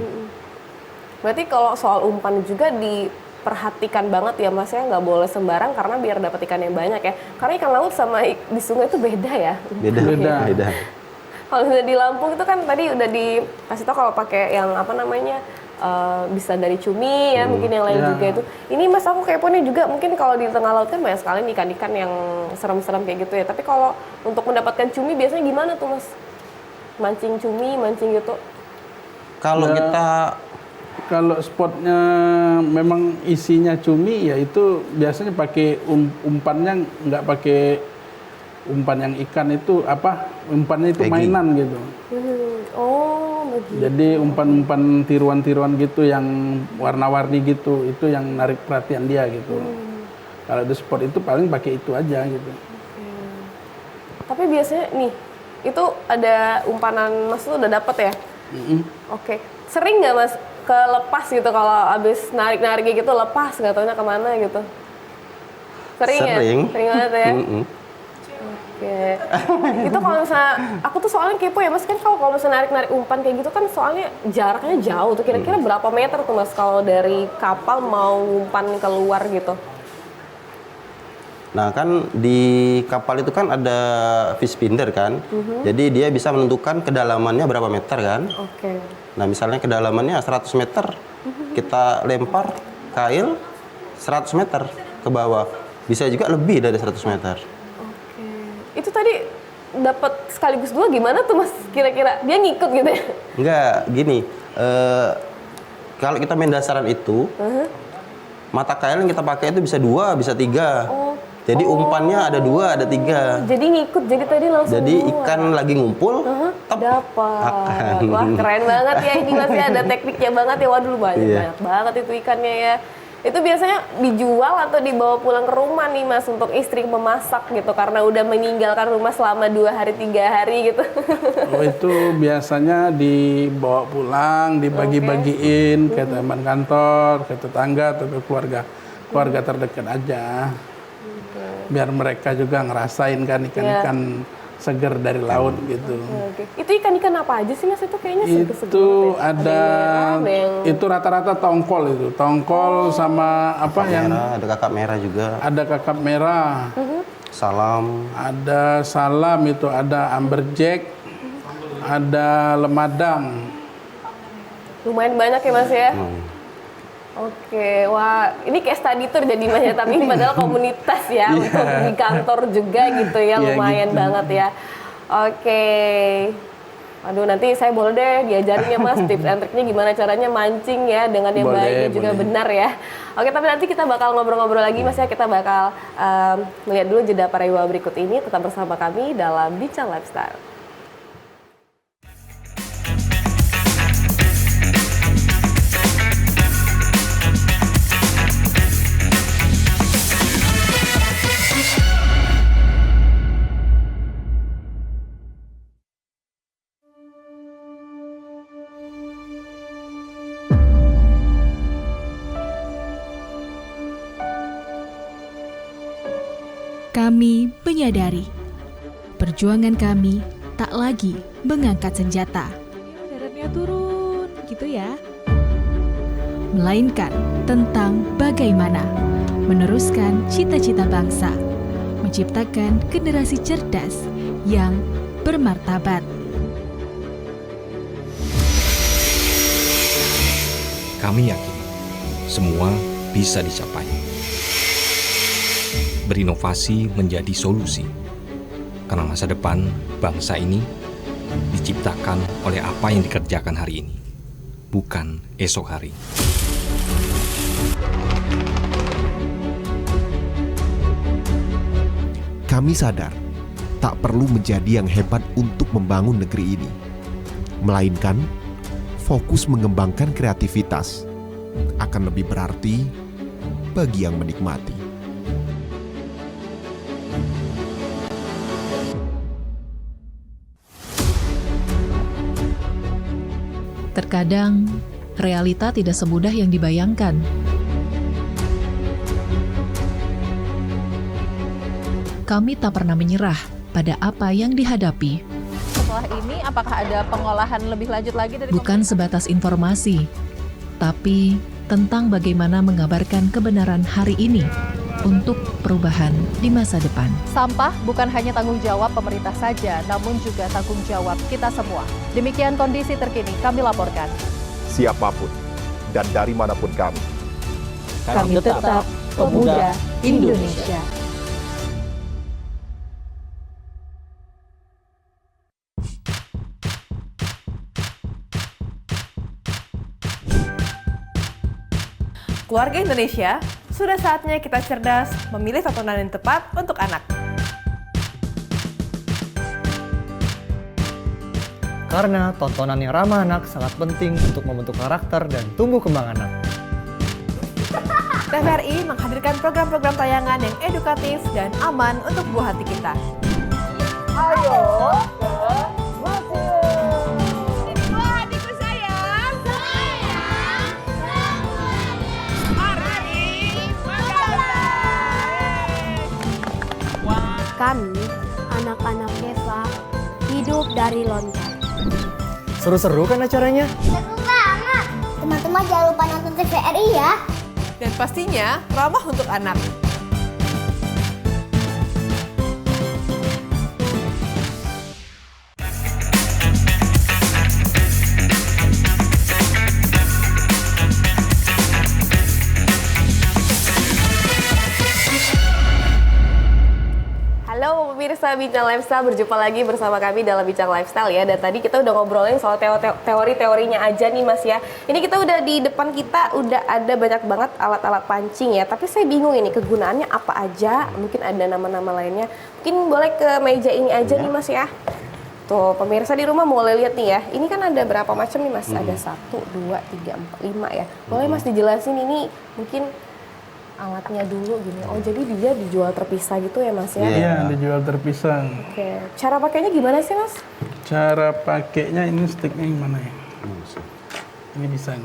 Berarti kalau soal umpan juga diperhatikan banget ya Mas ya, nggak boleh sembarang karena biar dapat ikan yang banyak ya. Karena ikan laut sama di sungai itu beda ya. Beda. Kalau udah di Lampung itu kan tadi udah dikasih tau kalau pakai yang apa namanya bisa dari cumi ya, mungkin yang lain juga itu. Ini Mas aku kepo nih juga, mungkin kalau di tengah laut kan banyak sekali ikan-ikan yang serem-serem kayak gitu ya. Tapi kalau untuk mendapatkan cumi biasanya gimana tuh Mas? Mancing cumi, mancing gitu? Kalau spotnya memang isinya cumi ya itu biasanya pakai umpannya nggak pakai umpan yang ikan itu apa, umpannya itu mainan gitu. Oh begitu. Jadi umpan-umpan tiruan-tiruan gitu yang warna-warni gitu, itu yang narik perhatian dia gitu. Kalau di spot itu paling pakai itu aja gitu. Tapi biasanya nih, itu ada umpanan Mas tuh udah dapet ya? Oke. Sering nggak Mas kelepas gitu kalau abis narik-narik gitu lepas nggak taunya kemana gitu? Sering ya? Sering banget ya? Oke. Itu kalau misalnya, aku tuh soalnya kepo ya Mas, kan kalau misalnya narik-narik umpan kayak gitu kan soalnya jaraknya jauh tuh, kira-kira berapa meter tuh Mas kalau dari kapal mau umpan keluar gitu? Nah kan di kapal itu kan ada fish finder kan, jadi dia bisa menentukan kedalamannya berapa meter kan. Oke. Nah misalnya kedalamannya 100 meter, kita lempar kail 100 meter ke bawah, bisa juga lebih dari 100 meter. Oke. Itu tadi dapat sekaligus dua gimana tuh Mas kira-kira? Dia ngikut gitu ya? Enggak, gini, kalau kita main dasaran itu, mata kail yang kita pakai itu bisa 2, bisa 3. Jadi umpannya ada 2, ada 3. Jadi ngikut, jadi tadi langsung Jadi dua. ikan lagi ngumpul, dapat. Wah keren banget ya ini Mas ya, ada tekniknya banget ya. Waduh banyak banget itu ikannya ya. Itu biasanya dijual atau dibawa pulang ke rumah nih Mas untuk istri memasak gitu karena udah meninggalkan rumah selama 2 hari 3 hari gitu. Oh itu biasanya dibawa pulang, dibagi-bagiin ke teman kantor, ke tetangga atau ke keluarga terdekat aja. Biar mereka juga ngerasain kan ikan-ikan segar dari laut gitu. Oke. Itu ikan-ikan apa aja sih Mas? Itu kayaknya seger-seger Itu banget ya. ada yang merah, ada itu rata-rata tongkol itu. Tongkol sama apa yang Merah, ada kakap merah juga. ada kakap merah. Salam. Ada salam itu, ada amberjack, ada lemadang. lumayan banyak ya Mas ya. Oke, wah ini kayak study tour jadi Mas ya, tapi padahal komunitas ya untuk di kantor juga gitu ya, Iya, lumayan gitu. banget ya. Oke, aduh nanti saya boleh deh diajarin ya Mas tips and triknya gimana caranya mancing ya dengan yang Boleh, baik dan juga boleh. benar ya. Oke, tapi nanti kita bakal ngobrol-ngobrol lagi Mas ya, kita bakal melihat dulu jeda pariwara berikut ini, tetap bersama kami dalam Bincang Lifestyle. Kami menyadari perjuangan kami tak lagi mengangkat senjata. Daratnya turun, gitu ya. Melainkan tentang bagaimana meneruskan cita-cita bangsa, menciptakan generasi cerdas yang bermartabat. Kami yakin semua bisa dicapai. Berinovasi menjadi solusi. Karena masa depan bangsa ini diciptakan oleh apa yang dikerjakan hari ini, bukan esok hari. Kami sadar tak perlu menjadi yang hebat untuk membangun negeri ini, melainkan fokus mengembangkan kreativitas akan lebih berarti bagi yang menikmati. Terkadang, realita tidak semudah yang dibayangkan. Kami tak pernah menyerah pada apa yang dihadapi. Setelah ini, apakah ada pengolahan lebih lanjut lagi dari Bukan sebatas informasi, tapi tentang bagaimana mengabarkan kebenaran hari ini untuk perubahan di masa depan. Sampah bukan hanya tanggung jawab pemerintah saja, namun juga tanggung jawab kita semua. Demikian kondisi terkini kami laporkan. Siapapun dan dari manapun kami Tetap pemuda Indonesia. Keluarga Indonesia, sudah saatnya kita cerdas memilih tontonan yang tepat untuk anak. Karena tontonan yang ramah anak sangat penting untuk membentuk karakter dan tumbuh kembang anak. TVRI menghadirkan program-program tayangan yang edukatif dan aman untuk buah hati kita. Ayo, buah hatiku sayang. Kami, anak-anak desa, hidup dari lontar. Seru-seru kan acaranya? Seru banget! Teman-teman jangan lupa nonton TVRI ya. Dan pastinya ramah untuk anak. Halo pemirsa Bincang Lifestyle, berjumpa lagi bersama kami dalam Bincang Lifestyle ya. Dan tadi kita udah ngobrolin soal teori-teorinya aja nih Mas ya. Ini kita udah di depan kita udah ada banyak banget alat-alat pancing ya. Tapi saya bingung ini kegunaannya apa aja. Mungkin ada nama-nama lainnya. Mungkin boleh ke meja ini aja nih Mas ya. Tuh pemirsa di rumah boleh lihat nih ya. Ini kan ada berapa macam nih Mas? Ada 1, 2, 3, 4, 5 ya. Boleh Mas dijelasin ini mungkin alatnya dulu gini. Oh jadi dia dijual terpisah gitu ya Mas ya? Iya, dijual terpisah. Oke, cara pakainya gimana sih Mas? Cara pakainya ini sticknya yang mana ya? Ini bisa.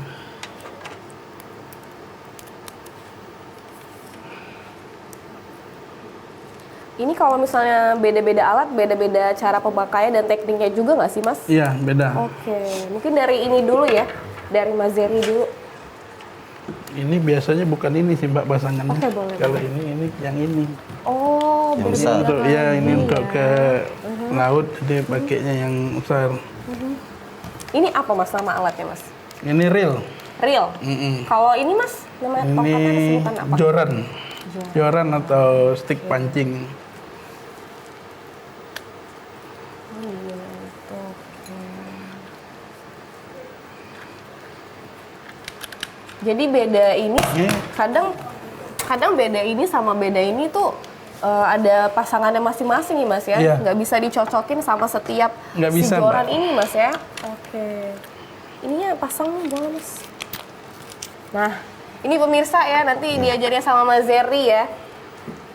Ini kalau misalnya beda-beda alat, beda-beda cara pemakaian dan tekniknya juga nggak sih, Mas? Iya, beda. Oke, mungkin dari ini dulu ya, dari Mas Zeri dulu. Ini biasanya bukan ini sih Mbak pasangannya. Oke, boleh. Kalau ini yang ini. Oh, Yang beda. besar. Untuk ya ini untuk ke laut, jadi pakainya yang besar. Ini apa Mas nama alatnya, Mas? Ini reel. Reel. Kalau ini Mas, nama Ini tongkatnya disebutkan apa? joran. Joran atau stick pancing. Jadi beda ini kadang beda ini sama beda ini tuh ada pasangannya masing-masing nih Mas ya. Iya. Nggak bisa dicocokin sama setiap Nggak si bisa, joran Mbak. ini Mas ya. Oke. Ininya pasang boleh Mas. Nah, ini pemirsa ya nanti diajarnya sama Mas Zeri ya.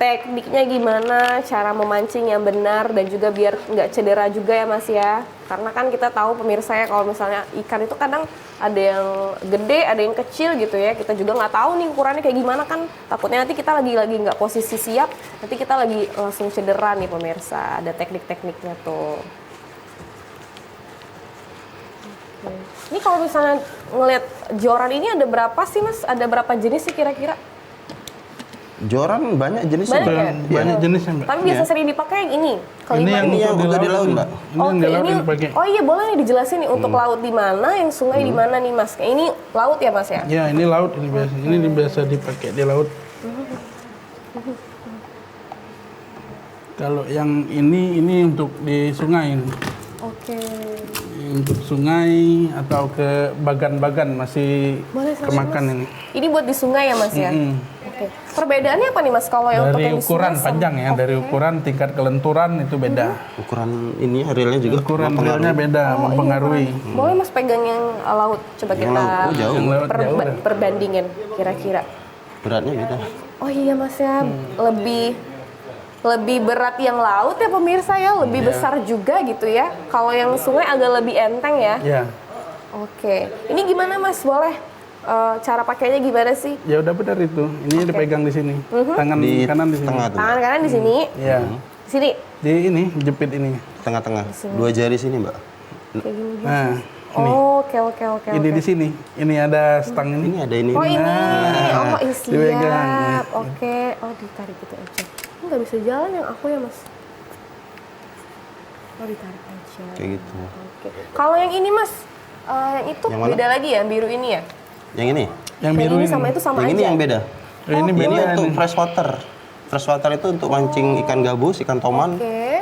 Tekniknya gimana, cara memancing yang benar dan juga biar nggak cedera juga ya Mas ya. Karena kan kita tahu pemirsa ya kalau misalnya ikan itu kadang ada yang gede, ada yang kecil gitu ya. Kita juga nggak tahu nih ukurannya kayak gimana kan. Takutnya nanti kita lagi nggak posisi siap, nanti kita lagi langsung cedera nih pemirsa. Ada teknik-tekniknya tuh. Oke. Ini kalau misalnya ngelihat joran ini ada berapa sih Mas? Ada berapa jenis sih kira-kira? Joran banyak jenisnya. Banyak ya? Banyak jenisnya Mbak. Tapi biasa sering dipakai yang ini. Kalau Ini yang untuk di laut Mbak. Ini yang di laut yang dipakai. Oh iya boleh nih dijelasin nih untuk laut di mana, yang sungai di mana nih Mas? Kayak ini laut ya Mas ya? Ya ini laut ini biasa. Ini biasa dipakai di laut. Kalau yang ini untuk di sungai. Oke. Untuk sungai atau ke bagan-bagan masih Boleh, kemakan Mas. ini. Ini buat di sungai ya Mas ya? Oke. Perbedaannya apa nih Mas kalau yang untuk Dari yang di ukuran sungai panjang ya, dari ukuran tingkat kelenturan itu beda. Ukuran ini reelnya juga Ukuran mempengaruhi. realnya beda, mempengaruhi. Boleh Mas pegang yang laut, coba Yang kita laut, oh, jauh. Yang laut jauh dah. perbandingin kira-kira. Beratnya beda. Oh iya Mas ya, lebih berat yang laut ya pemirsa ya, lebih besar juga gitu ya. Kalau yang sungai agak lebih enteng ya. Ya. Oke, ini gimana Mas? Boleh cara pakainya gimana sih? Ya udah benar itu. Ini dipegang di sini. Tangan Di kanan di sini. tengah tuh. Tangan kanan di sini, Ya. di sini. Di ini jepit ini. Tengah-tengah. 2 jari sini, Mbak. Kayak gini. Nah, ini. Oh, oke. Ini di sini. Ini ada stang ini. Ini ada ini. Oh ini, Nah, oh dipegang. siap. Oke, oh ditarik gitu aja. Ini nggak bisa jalan yang aku ya Mas. Oh ditarik aja. Kayak gitu. Oke. Kalau yang ini Mas, yang itu Yang mana? beda lagi ya, biru ini ya? Yang ini? Yang biru ini sama itu sama yang aja. ini yang beda. Oh, ini beda Ini untuk ini. freshwater. Freshwater itu untuk mancing ikan gabus, ikan toman. Oke.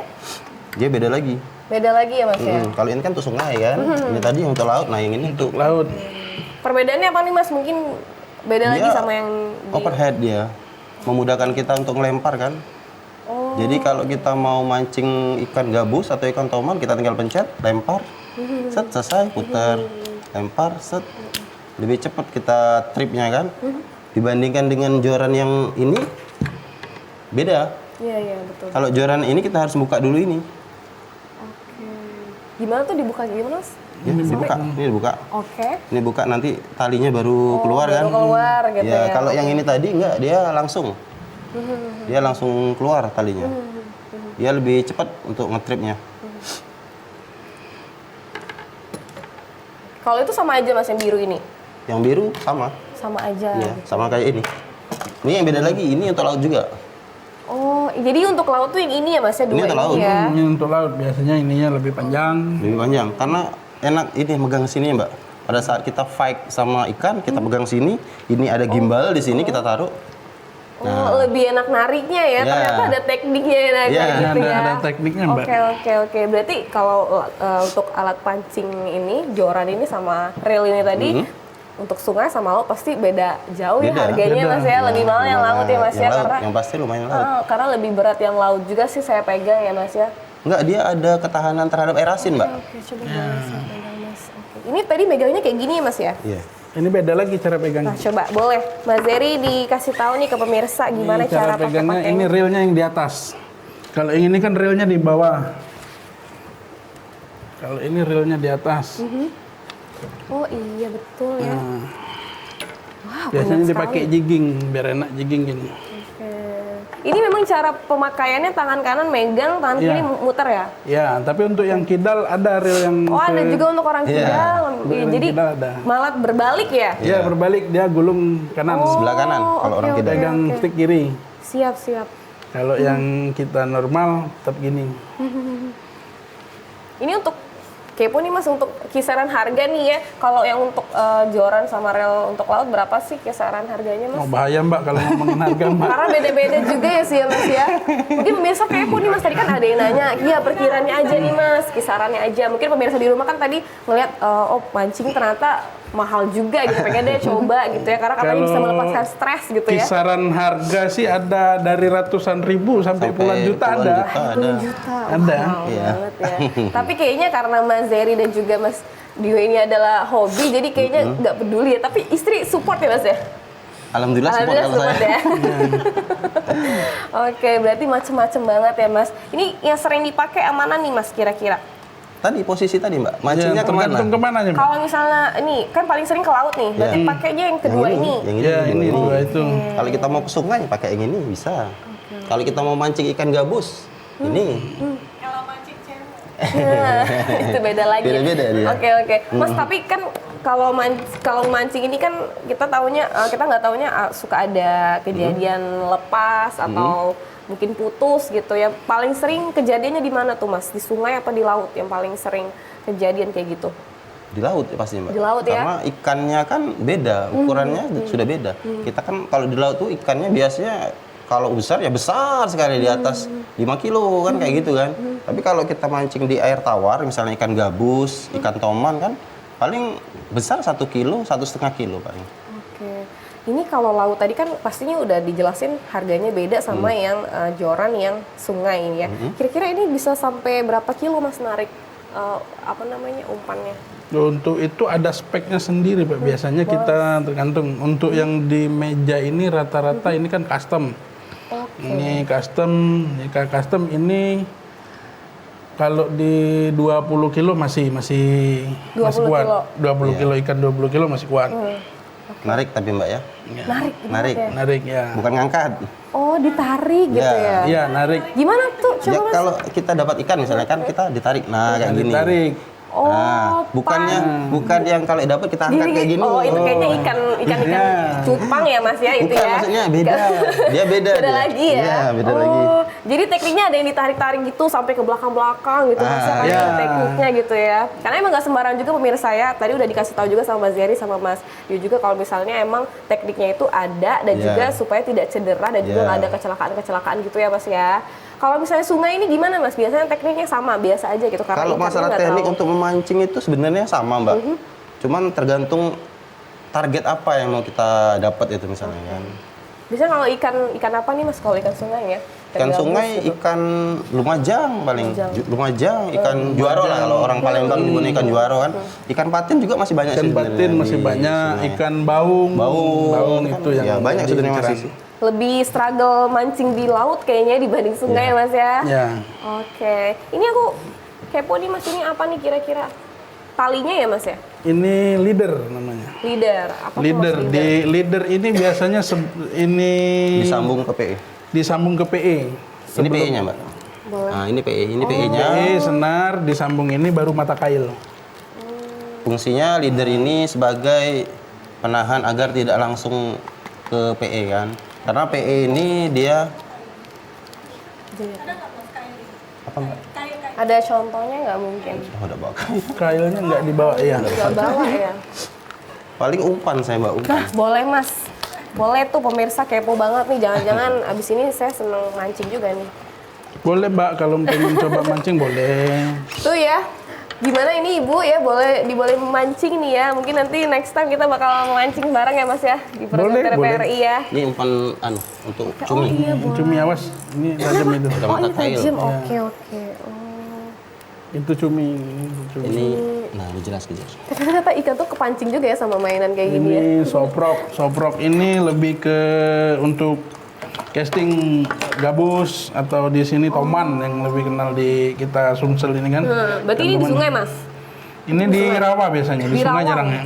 Dia beda lagi. Beda lagi ya Mas ya? Kalau ini kan untuk sungai kan. Ini tadi yang untuk laut. Nah, yang ini untuk laut. Perbedaannya apa nih Mas? Mungkin beda lagi Dia sama yang di... overhead dia. Memudahkan kita untuk melempar kan. Oh. Jadi kalau kita mau mancing ikan gabus atau ikan toman, kita tinggal pencet, lempar, set, selesai, putar, lempar, set. Lebih cepat kita tripnya kan. Dibandingkan dengan joran yang ini, beda. Iya, betul. Kalau joran ini kita harus buka dulu ini. Oke. Gimana tuh dibuka gimana Mas? Ya, dibuka. Ini dibuka. Oke. Ini buka nanti talinya baru keluar baru kan. keluar gitu ya. Kalau yang ini tadi enggak, dia langsung. Dia langsung keluar talinya. Dia lebih cepat untuk ngetripnya. Kalau itu sama aja Mas yang biru ini? Yang biru sama. Sama aja. Iya, sama kayak ini. Ini yang beda lagi, ini untuk laut juga. Oh, jadi untuk laut tuh yang ini ya Mas ya, dua Ini untuk laut. ya? Ini untuk laut. Biasanya ininya lebih panjang. Lebih panjang karena enak ini megang sini, Mbak. Pada saat kita fight sama ikan, kita pegang sini, ini ada gimbal di sini kita taruh. Oh, lebih enak nariknya ya. Ya. Ternyata ada tekniknya ya, Ya, gitu ya. ada tekniknya, Mbak. Oke. Berarti kalau untuk alat pancing ini, joran ini sama reel ini tadi, untuk sungai sama laut pasti beda jauh ya Beda. harganya Mas ya. Lebih mahal yang laut ya Mas ya, laut, karena yang pasti lumayan laut. karena lebih berat yang laut juga sih saya pegang ya Mas ya. Enggak, dia ada ketahanan terhadap air asin, Mbak. Oke, coba boleh saya pegang Mas. Oke. Ini tadi megangnya kayak gini ya Mas ya? Iya. Ini beda lagi cara pegangnya. Nah, coba boleh Mas Zeri dikasih tahu nih ke pemirsa gimana Ini cara cara pegangnya. pakai Ini reelnya yang di atas. Kalau yang ini kan reelnya di bawah. Kalau ini reelnya di atas. Oh iya betul ya. Nah, Wah, biasanya banyak dipakai sekali. jigging biar enak jigging gini. Oke. Ini memang cara pemakaiannya tangan kanan megang, tangan Iya. kiri muter ya? Ya, tapi untuk yang kidal ada rel yang Oh, ada juga untuk orang Iya. kidal. Untuk yang Jadi kidal ada. malah berbalik ya? Ya, berbalik dia gulung kanan. Sebelah kanan kalau orang kidal. Pegang stick kiri. Siap, siap. Kalau yang kita normal tetap gini. Ini untuk kepo nih Mas, untuk kisaran harga nih ya. Kalau yang untuk joran sama rel untuk laut berapa sih kisaran harganya Mas? Oh, bahaya Mbak kalau ngomongin harga Mbak. Karena beda-beda juga ya sih ya Mas ya. Mungkin pemirsa kepo nih Mas, tadi kan ada yang nanya, iya perkiraannya aja nih Mas, kisarannya aja. Mungkin pemirsa di rumah kan tadi ngeliat, oh mancing ternyata mahal juga gitu, pengen deh coba gitu ya. Karena katanya bisa melepaskan stres gitu ya. Kisaran harga sih ada dari ratusan ribu sampai puluhan juta ada. Puluhan juta, Ada. mahal Iya. banget ya. Tapi kayaknya karena Mas Zeri dan juga Mas Dio ini adalah hobi, jadi kayaknya nggak peduli ya. Tapi istri support ya Mas ya? Alhamdulillah support kalau support saya. ya. Oke, berarti macem-macem banget ya Mas. Ini yang sering dipakai yang mana nih Mas kira-kira? Tadi posisi tadi Mbak, mancingnya kemana? Tergantung kemananya Mbak. Kalau misalnya ini kan paling sering ke laut nih, berarti Iya. pakainya yang kedua ini. Yang ini, Ya, yang ini dua itu. Kalau kita mau ke sungai pakai yang ini bisa. Kalau kita mau mancing ikan gabus, ini. Nah, itu beda lagi. Beda-beda dia. Oke. Mas, tapi kan kalau mancing ini kan kita taunya kita nggak taunya suka ada kejadian lepas atau mungkin putus gitu ya. Paling sering kejadiannya di mana tuh Mas? Di sungai apa di laut yang paling sering kejadian kayak gitu? Di laut ya pasti Mbak. Di laut ya? Karena ikannya kan beda, ukurannya sudah beda. Kita kan kalau di laut tuh ikannya biasanya kalau besar ya besar sekali di atas 5 kilo kan kayak gitu kan. Tapi kalau kita mancing di air tawar, misalnya ikan gabus, ikan toman kan paling besar 1 kilo, 1,5 kilo paling. Oke. Ini kalau laut tadi kan pastinya udah dijelasin harganya beda sama yang joran yang sungai ini ya. Kira-kira ini bisa sampai berapa kilo Mas narik umpannya? Untuk itu ada speknya sendiri Pak. Biasanya kita tergantung. Untuk yang di meja ini rata-rata ini kan custom. Ini custom, jika custom ini kalau di 20 kilo masih kuat. Kilo. 20 kilo ikan 20 kilo masih kuat. Narik tapi Mbak ya. Narik ya. Bukan ngangkat. Oh, ditarik gitu ya? Iya, narik. Gimana tuh? Coba Ya Mas. kalau kita dapat ikan misalnya kan kita ditarik. Nah, kayak gini. Ditarik. Nah, bukan yang kalau dapat kita angkat kayak gini. Oh, itu kayaknya ikan cupang ya Mas ya itu Bukan, ya. maksudnya beda. Dia beda. Beda lagi ya. Iya, beda lagi. Jadi tekniknya ada yang ditarik-tarik gitu sampai ke belakang-belakang gitu Mas ya, iya. tekniknya gitu ya. Karena emang nggak sembarang juga pemirsa ya. Tadi udah dikasih tahu juga sama Mas Zeri sama Mas Dio juga kalau misalnya emang tekniknya itu ada dan juga supaya tidak cedera dan juga nggak ada kecelakaan-kecelakaan gitu ya Mas ya. Kalau misalnya sungai ini gimana Mas? Biasanya tekniknya sama, biasa aja gitu. Kalau masalah teknik untuk memancing itu sebenarnya sama Mbak. Cuman tergantung target apa yang mau kita dapat itu misalnya kan. Biasanya kalau ikan apa nih Mas? Kalau ikan sungai ya? Ikan sungai, ikan lumajang paling. Lumajang, ikan juaro lah kalau orang Palembang nyebutnya ikan juaro kan. Ikan patin juga masih banyak Ikan sih. patin masih banyak, ikan baung itu yang ya, banyak sebenarnya masih sih. Lebih struggle mancing di laut kayaknya dibanding sungai ya Mas ya? Ya. Oke. Ini aku kepo nih Mas, ini apa nih kira-kira? Talinya ya Mas ya? Ini leader namanya. Leader. Apa tuh, Leader. Mas, Di leader ini biasanya ini Disambung ke PE. Disambung ke PE. Ini PE-nya Mbak. Boleh. Nah, ini PE, ini PE-nya. PE senar disambung ini baru mata kail. Fungsinya leader ini sebagai penahan agar tidak langsung ke PE kan. Karena PE ini dia apa Mbak? Ada contohnya nggak mungkin? Oh, udah bawa kailnya nggak dibawa ya. Nggak bawa ya? Paling umpan saya Mbak, umpan. Nah, boleh Mas. Boleh tuh pemirsa kepo banget nih. Jangan-jangan abis ini saya seneng mancing juga nih. Boleh Mbak, kalau pengen coba mancing boleh. Tuh ya. Gimana ini Ibu ya, boleh memancing nih ya. Mungkin nanti next time kita bakal mancing bareng ya Mas ya di program TVRI ya. Ini umpan untuk cumi. Cumi awas. Ini tajam itu. Oh, ini tajam. Ya. Oke. Itu cumi. Ini nah jelas. Ternyata ikan tuh kepancing juga ya sama mainan kayak gini ya. Ini soprok ini lebih ke untuk casting gabus atau di sini toman yang lebih kenal di kita Sumsel ini kan. Berarti ini di sungai Mas? Ini di rawa biasanya, di sungai jarang ya.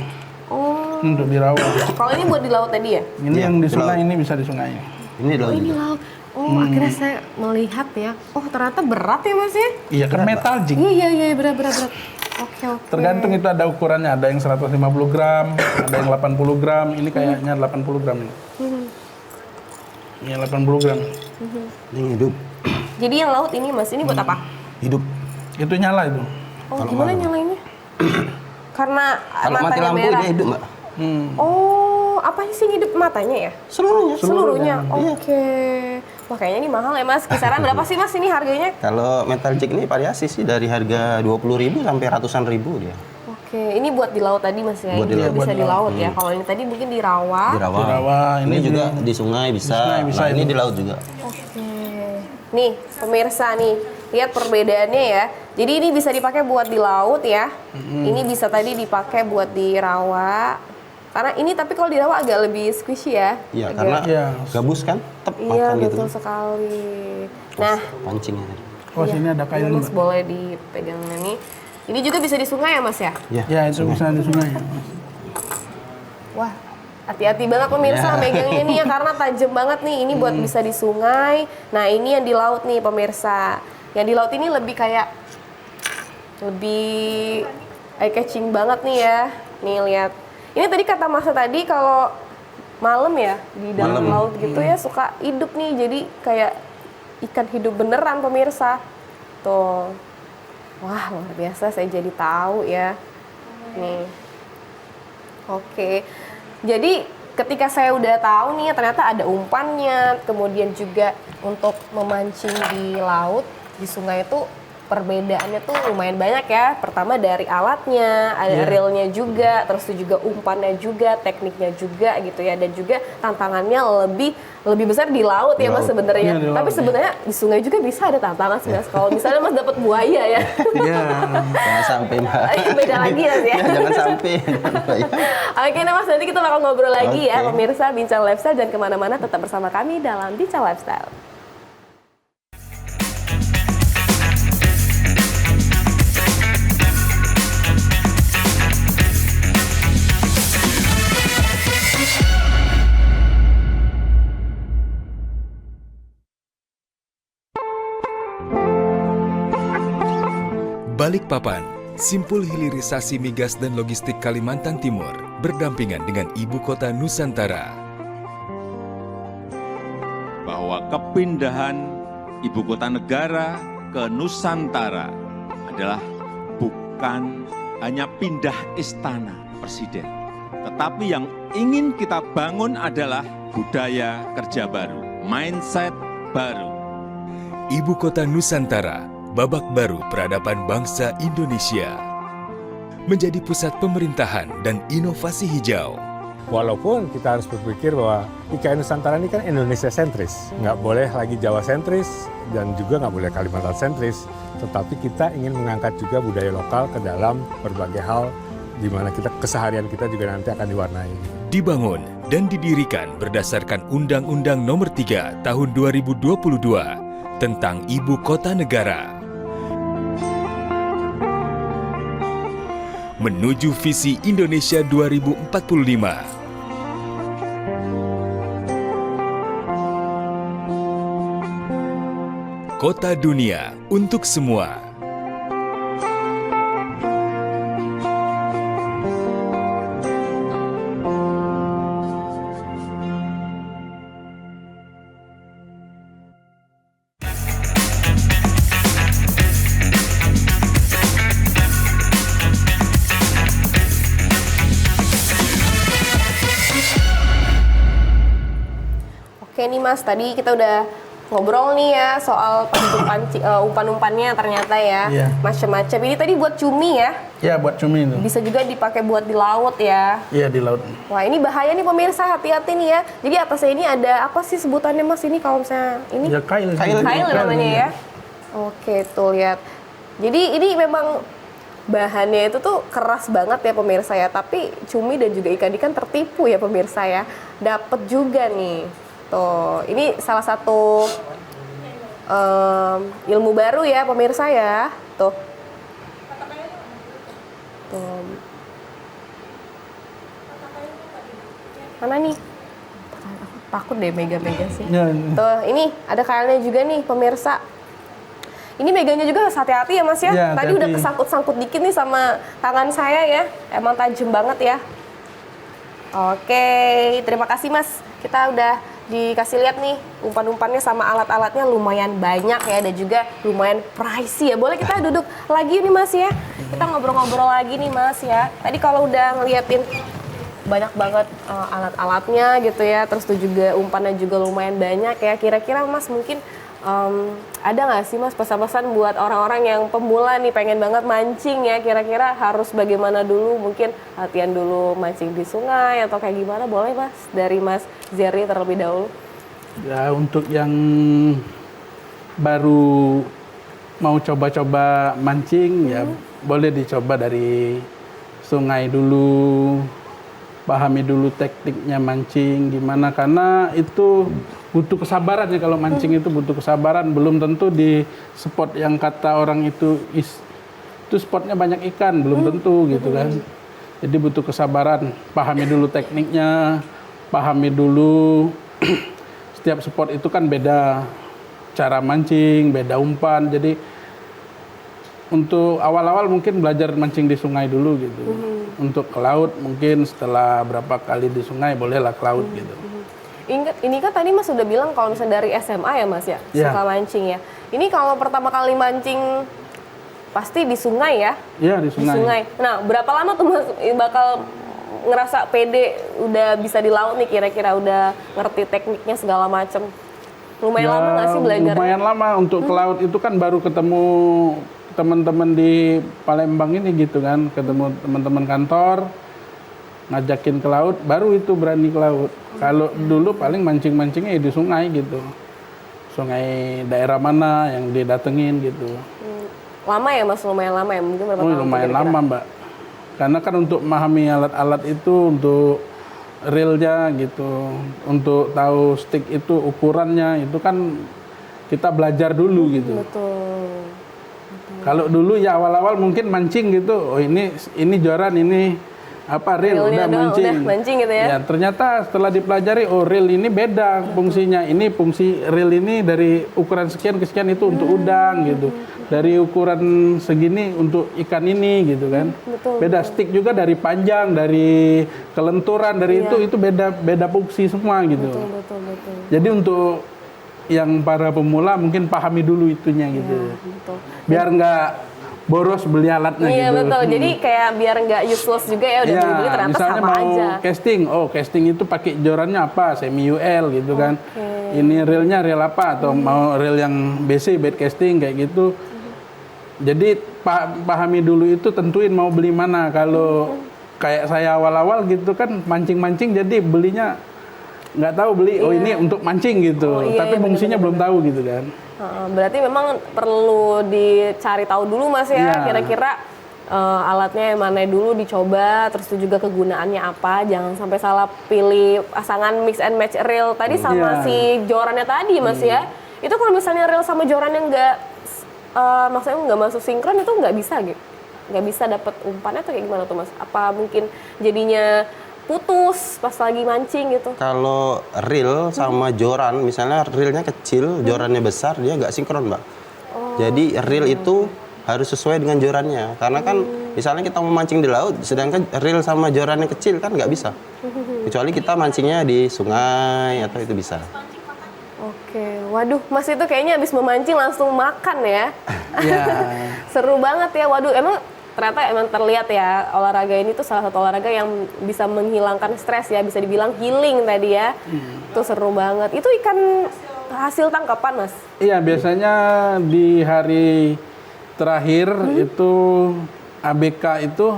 Oh. Untuk di rawa. Kalau ini buat di laut tadi ya? Ini yang di sungai, ini bisa di sungai. Ini laut. Ini laut. Oh, akhirnya saya melihat ya. Oh, ternyata berat ya Mas ya? Iya kan metal jig. Iya, berat. Oke. Tergantung itu ada ukurannya, ada yang 150 gram, ada yang 80 gram. Ini kayaknya 80 gram ini. Ini 80 gram. Ini hidup. Jadi yang laut ini Mas, ini buat apa? Hidup. Itu nyala itu. Oh, gimana nyalainnya? Karena Kalau mati matanya lampu merah. dia hidup, Mbak. Oh, apa sih hidup matanya ya? Seluruhnya. Oke. Wah, kayaknya ini mahal ya Mas. Kisaran berapa sih Mas ini harganya? Kalau metal jig ini variasi sih dari harga 20.000 sampai ratusan ribu dia. Oke, ini buat di laut tadi Mas ya? Buat di Ini laut. bisa Buat di di laut laut. ya? Kalau ini tadi mungkin di rawa. Di rawa. Ini juga di sungai bisa. Nah, ini di laut juga. Oke. Nih, pemirsa nih, lihat perbedaannya ya. Jadi ini bisa dipakai buat di laut ya. Ini bisa tadi dipakai buat di rawa. Karena ini tapi kalau di rawa agak lebih squishy ya. Iya, karena gabus kan, Iya, makan gitu. betul sekali. Nah, Pancingnya tadi. Oh, sini ada kayu Mas Mbak. boleh dipegang nih. Ini juga bisa di sungai ya Mas ya? Ya, itu bisa di sungai. Wah, hati-hati banget pemirsa megangnya nih ya karena tajam banget nih. Ini buat bisa di sungai. Nah, ini yang di laut nih pemirsa. Yang di laut ini lebih eye catching banget nih ya. Nih lihat. Ini tadi kata Mas tadi kalau malam ya di dalam laut gitu ya suka hidup nih. Jadi kayak ikan hidup beneran pemirsa. Tuh. Wah, luar biasa, saya jadi tahu ya. Nih. Oke. Jadi ketika saya udah tahu nih ternyata ada umpannya, kemudian juga untuk memancing di laut, di sungai itu perbedaannya tuh lumayan banyak ya. Pertama dari alatnya, ada reelnya juga, terus itu juga umpannya juga, tekniknya juga gitu ya, dan juga tantangannya lebih besar di laut ya Mas sebenarnya. Tapi sebenarnya di sungai juga bisa ada tantangan sebenarnya. Kalau misalnya Mas dapat buaya ya. Jangan sampai Mbak. Beda lagi Mas ya. Jangan sampai. Oke, nah Mas nanti kita bakal ngobrol lagi ya pemirsa Bincang Lifestyle, dan kemana-mana tetap bersama kami dalam Bincang Lifestyle. Balikpapan, simpul hilirisasi migas dan logistik Kalimantan Timur, berdampingan dengan ibu kota Nusantara. Bahwa kepindahan ibu kota negara ke Nusantara adalah bukan hanya pindah istana presiden, tetapi yang ingin kita bangun adalah budaya kerja baru, mindset baru. Ibu kota Nusantara, babak baru peradaban bangsa Indonesia. Menjadi pusat pemerintahan dan inovasi hijau. Walaupun kita harus berpikir bahwa IKN Nusantara ini kan Indonesia sentris. Nggak boleh lagi Jawa sentris dan juga nggak boleh Kalimantan sentris. Tetapi kita ingin mengangkat juga budaya lokal ke dalam berbagai hal di mana keseharian kita juga nanti akan diwarnai. Dibangun dan didirikan berdasarkan Undang-Undang Nomor 3 Tahun 2022 tentang Ibu Kota Negara. Menuju visi Indonesia 2045. Kota dunia untuk semua. Oke nih Mas, tadi kita udah ngobrol nih ya soal umpan-umpannya ternyata ya, macam-macam. Ini tadi buat cumi ya? Iya, buat cumi itu. Bisa juga dipakai buat di laut ya? Iya, di laut. Wah, ini bahaya nih pemirsa, hati-hati nih ya. Jadi atasnya ini ada apa sih sebutannya Mas ini kalau misalnya ini? Ya, kail namanya ya? Oke, tuh lihat. Jadi ini memang bahannya itu tuh keras banget ya pemirsa ya. Tapi cumi dan juga ikan-ikan tertipu ya pemirsa ya. Dapat juga nih. Tuh, ini salah satu ilmu baru ya pemirsa ya. Tuh. Tuh. takut deh mega-mega sih. Ya. Tuh, ini ada kailnya juga nih pemirsa. Ini meganya juga harus hati-hati ya Mas ya. Ya, Tadi hati-hati. udah kesangkut-sangkut dikit nih sama tangan saya ya. Emang tajam banget ya. Oke, terima kasih Mas. Kita udah dikasih lihat nih umpan-umpannya sama alat-alatnya lumayan banyak ya dan juga lumayan pricey ya. Boleh kita duduk lagi nih Mas ya. Kita ngobrol-ngobrol lagi nih Mas ya. Tadi kalau udah ngeliatin banyak banget alat-alatnya gitu ya. Terus tuh juga umpannya juga lumayan banyak ya. Kira-kira Mas mungkin ada nggak sih Mas pesan-pesan buat orang-orang yang pemula nih pengen banget mancing ya, kira-kira harus bagaimana dulu, mungkin latihan dulu mancing di sungai atau kayak gimana, boleh Mas? Dari Mas Zerry terlebih dahulu. Ya, untuk yang baru mau coba-coba mancing ya boleh dicoba dari sungai dulu, pahami dulu tekniknya mancing gimana, karena itu butuh kesabaran ya. Kalau mancing itu butuh kesabaran, belum tentu di spot yang kata orang itu spotnya banyak ikan, belum tentu gitu kan. Jadi butuh kesabaran, pahami dulu tekniknya, pahami dulu setiap spot itu kan beda cara mancing, beda umpan. Jadi untuk awal-awal mungkin belajar mancing di sungai dulu gitu. Untuk ke laut mungkin setelah berapa kali di sungai bolehlah ke laut gitu. Ingat, ini kan tadi Mas sudah bilang kalau misalnya dari SMA ya Mas ya, Ya. suka mancing ya. Ini kalau pertama kali mancing pasti di sungai ya? Iya, di sungai. Nah, berapa lama tuh Mas bakal ngerasa pede udah bisa di laut nih, kira-kira udah ngerti tekniknya segala macem? Lumayan lama nggak sih belajarnya? Lumayan lama. Untuk ke laut itu kan baru ketemu teman-teman di Palembang ini gitu kan, ketemu teman-teman kantor, ngajakin ke laut, baru itu berani ke laut. Kalau dulu paling mancing-mancingnya di sungai gitu. Sungai daerah mana yang didatengin gitu. Lama ya Mas, lumayan lama ya? Mungkin berapa tahun? Lumayan kira-kira? lama Mbak. Karena kan untuk memahami alat-alat itu, untuk reelnya gitu, untuk tahu stick itu ukurannya, itu kan kita belajar dulu gitu. Betul. Kalau dulu ya awal-awal mungkin mancing gitu, oh ini joran, ini apa reel, Reelnya udah udah mancing gitu ya? Ya ternyata setelah dipelajari, oh reel ini beda fungsinya. Ini fungsi reel ini dari ukuran sekian ke sekian itu untuk udang gitu. Dari ukuran segini untuk ikan ini gitu kan. Betul, Beda stick juga dari panjang, dari kelenturan, dari itu beda fungsi semua gitu. Betul. Jadi untuk yang para pemula mungkin pahami dulu itunya gitu. Betul. Biar nggak boros beli alatnya Iya gitu. betul, jadi kayak biar nggak useless juga ya, udah beli-beli ternyata misalnya sama mau aja. casting, casting itu pakai jorannya apa, semi UL gitu kan. Ini reelnya reel apa, atau mau reel yang BC, bait casting kayak gitu. Jadi pahami dulu itu, tentuin mau beli mana. Kalau kayak saya awal-awal gitu kan mancing-mancing, jadi belinya nggak tahu beli, ini untuk mancing gitu. Tapi fungsinya belum tahu gitu kan. Berarti memang perlu dicari tahu dulu Mas ya, kira-kira alatnya yang mana dulu dicoba, terus itu juga kegunaannya apa, jangan sampai salah pilih pasangan mix and match reel tadi sama si jorannya tadi Mas ya. Itu kalau misalnya reel sama jorannya maksudnya nggak masuk sinkron, itu nggak bisa gitu, nggak bisa dapat umpannya atau kayak gimana tuh Mas? Apa mungkin jadinya putus pas lagi mancing gitu? Kalau reel sama joran, misalnya reelnya kecil, jorannya besar, dia nggak sinkron, Mbak. Jadi reel itu harus sesuai dengan jorannya. Karena kan misalnya kita mau mancing di laut, sedangkan reel sama jorannya kecil kan nggak bisa. Kecuali kita mancingnya di sungai atau itu bisa. Oke, waduh Mas itu kayaknya habis memancing langsung makan ya? Seru banget ya, waduh ternyata emang terlihat ya, olahraga ini tuh salah satu olahraga yang bisa menghilangkan stres ya, bisa dibilang healing tadi ya. Itu seru banget. Itu ikan hasil tangkapan Mas? Iya, biasanya di hari terakhir itu ABK itu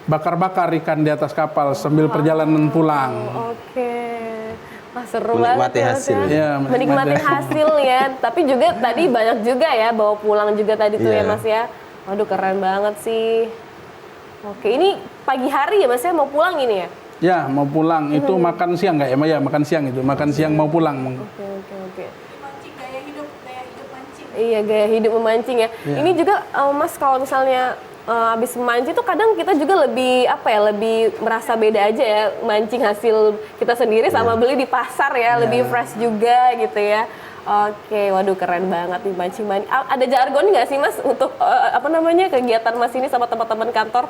bakar-bakar ikan di atas kapal sambil perjalanan pulang. Oke. Wah, seru Menikmati banget hasil. ya. Menikmati hasil ya. Tapi juga tadi banyak juga ya bawa pulang juga tadi tuh ya Mas ya. Waduh keren banget sih. Oke, ini pagi hari ya Mas ya, mau pulang ini ya? Ya, mau pulang. Itu makan siang nggak ya? Ya, makan siang itu. Makan siang mau pulang. Oke. Iya, gaya hidup memancing ya. Ini juga Mas kalau misalnya habis memancing tuh kadang kita juga lebih lebih merasa beda aja ya mancing hasil kita sendiri sama beli di pasar ya, lebih fresh juga gitu ya. Oke, waduh keren banget nih mancing. Ada jargon nggak sih Mas untuk kegiatan Mas ini sama teman-teman kantor?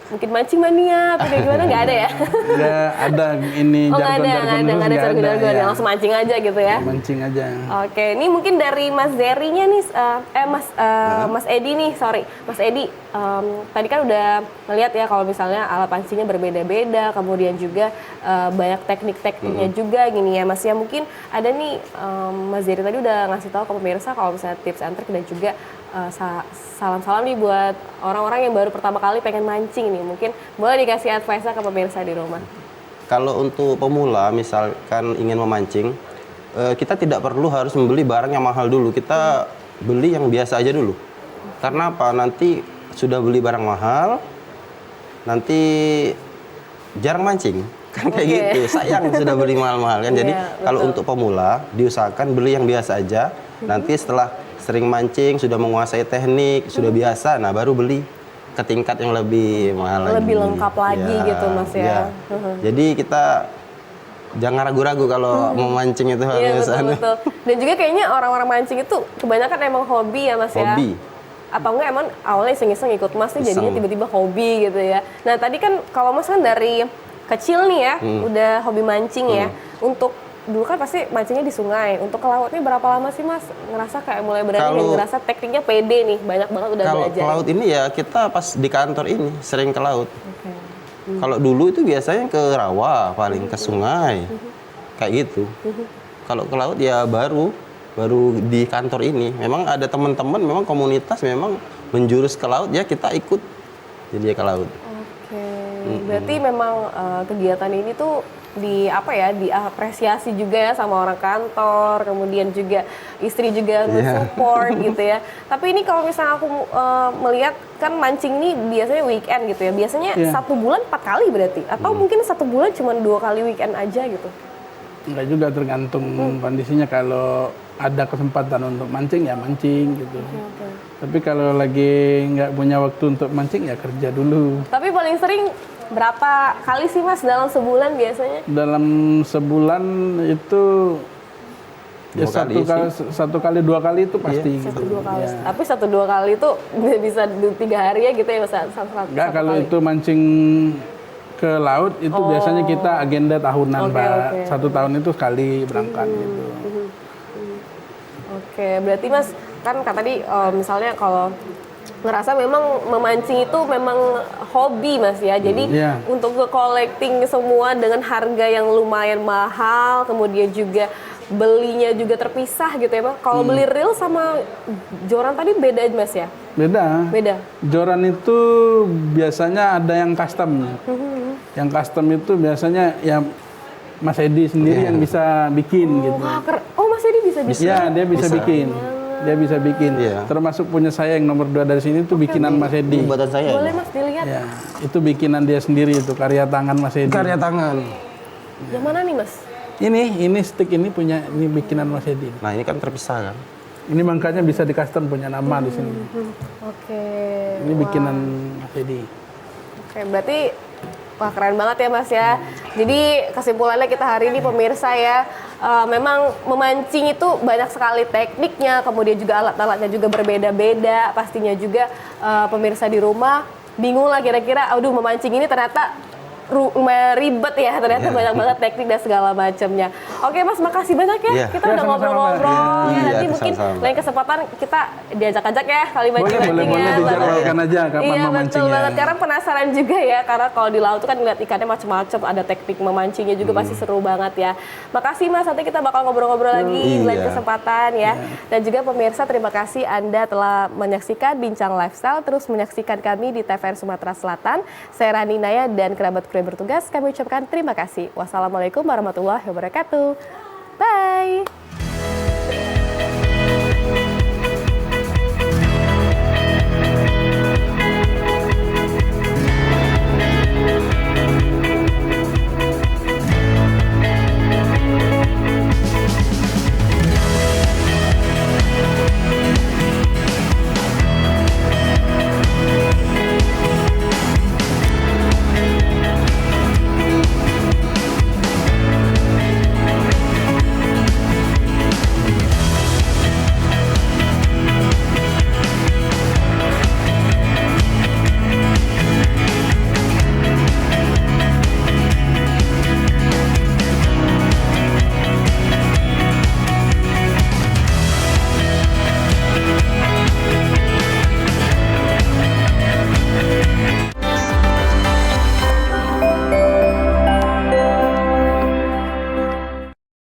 Mungkin mancing mania atau kayak gimana, nggak ada ya? Nggak ada ini jargon-jargon khusus, nggak ada. Ya. Langsung mancing aja gitu ya? Mancing aja. Oke, ini mungkin dari Mas Zerinya nih, Mas Edi nih, sorry. Mas Edi, tadi kan udah melihat ya kalau misalnya alat pancingnya berbeda-beda, kemudian juga banyak teknik-tekniknya juga gini ya Mas ya. Mungkin ada nih, Mas Zeri tadi udah ngasih tahu ke pemirsa kalau misalnya tips and trick dan juga salam-salam nih buat orang-orang yang baru pertama kali pengen mancing nih. Mungkin boleh dikasih advice ke pemirsa di rumah. Kalau untuk pemula misalkan ingin memancing, kita tidak perlu harus membeli barang yang mahal dulu. Kita beli yang biasa aja dulu. Karena apa? Nanti sudah beli barang mahal, nanti jarang mancing. Kan kayak gitu. Sayang sudah beli mahal-mahal kan. Jadi kalau untuk pemula diusahakan beli yang biasa aja. Nanti setelah sering mancing, sudah menguasai teknik, sudah biasa, nah baru beli ke tingkat yang lebih mahal lebih lengkap lagi gitu Mas ya. Jadi kita jangan ragu-ragu kalau memancing itu harus betul. Dan juga kayaknya orang-orang mancing itu kebanyakan emang hobi ya Mas ya. Hobi. Atau enggak emang awalnya iseng-iseng ikut Mas nih jadinya tiba-tiba hobi gitu ya. Nah tadi kan kalau Mas kan dari kecil nih ya udah hobi mancing ya. Untuk dulu kan pasti mancingnya di sungai. Untuk ke laut ini berapa lama sih Mas ngerasa kayak mulai berani dan ngerasa tekniknya pede nih, banyak banget udah belajar? Kalau ke laut ini ya kita pas di kantor ini sering ke laut. Kalau dulu itu biasanya ke rawa, paling ke sungai, kayak gitu. Kalau ke laut ya baru di kantor ini. Memang ada teman-teman, memang komunitas memang menjurus ke laut ya kita ikut jadi ke laut. Berarti memang kegiatan ini tuh diapresiasi juga ya sama orang kantor, kemudian juga istri juga mensupport gitu ya. Tapi ini kalau misalnya aku melihat kan mancing ini biasanya weekend gitu ya. Biasanya 1 bulan 4 kali berarti? Atau mungkin 1 bulan cuma 2 kali weekend aja gitu? Enggak juga, tergantung kondisinya. Kalau ada kesempatan untuk mancing ya mancing gitu. Tapi kalau lagi nggak punya waktu untuk mancing ya kerja dulu. Tapi paling sering berapa kali sih Mas dalam sebulan biasanya? Dalam sebulan itu ya 1 kali 2 kali itu pasti. 1-2 kali. Tapi 1-2 kali itu bisa 3 hari ya gitu ya Mas? Enggak, kalau itu mancing ke laut itu biasanya kita agenda tahunan Pak. 1 tahun itu sekali berangkat gitu. Berarti Mas kan tadi misalnya kalau ngerasa memang memancing itu memang hobi Mas ya. Jadi untuk collecting semua dengan harga yang lumayan mahal, kemudian juga belinya juga terpisah gitu ya Mas. Kalau beli reel sama joran tadi beda Mas ya? Beda. Joran itu biasanya ada yang custom. Yang custom itu biasanya ya Mas Edi sendiri yang bisa bikin gitu. Mas Edi bisa bikin? Iya, dia bisa bikin. Dia bisa bikin. Termasuk punya saya yang nomor 2 dari sini itu bikinan Mas Edi. Buatan saya. Boleh Mas dilihat? Ya, itu bikinan dia sendiri, itu karya tangan Mas Edi. Karya tangan. Yang mana nih Mas? Ini stick ini bikinan Mas Edi. Nah ini kan terpisah kan. Ini makanya bisa di custom punya nama di sini. Ini bikinan Mas Edi. Berarti wah keren banget ya Mas ya. Jadi kesimpulannya kita hari ini pemirsa ya, memang memancing itu banyak sekali tekniknya, kemudian juga alat-alatnya juga berbeda-beda. Pastinya juga pemirsa di rumah bingung lah kira-kira, aduh memancing ini ternyata ribet ya, ternyata banyak banget teknik dan segala macamnya. Oke Mas, makasih banyak ya. Kita udah ngobrol-ngobrol. Nanti mungkin lain kesempatan kita diajak-ajak ya kali mancing-mancingnya. Boleh dijadwalkan aja kapan memancingnya. Betul banget, karena penasaran juga ya, karena kalau di laut tuh kan ngeliat ikannya macam-macam, ada teknik memancingnya juga pasti seru banget ya. Makasih Mas, nanti kita bakal ngobrol-ngobrol lagi lain kesempatan ya. Dan juga pemirsa, terima kasih Anda telah menyaksikan Bincang Lifestyle, terus menyaksikan kami di TVRI Sumatera Selatan. Saya Rani Naya dan kerabat bertugas, kami ucapkan terima kasih. Wassalamualaikum warahmatullahi wabarakatuh. Bye.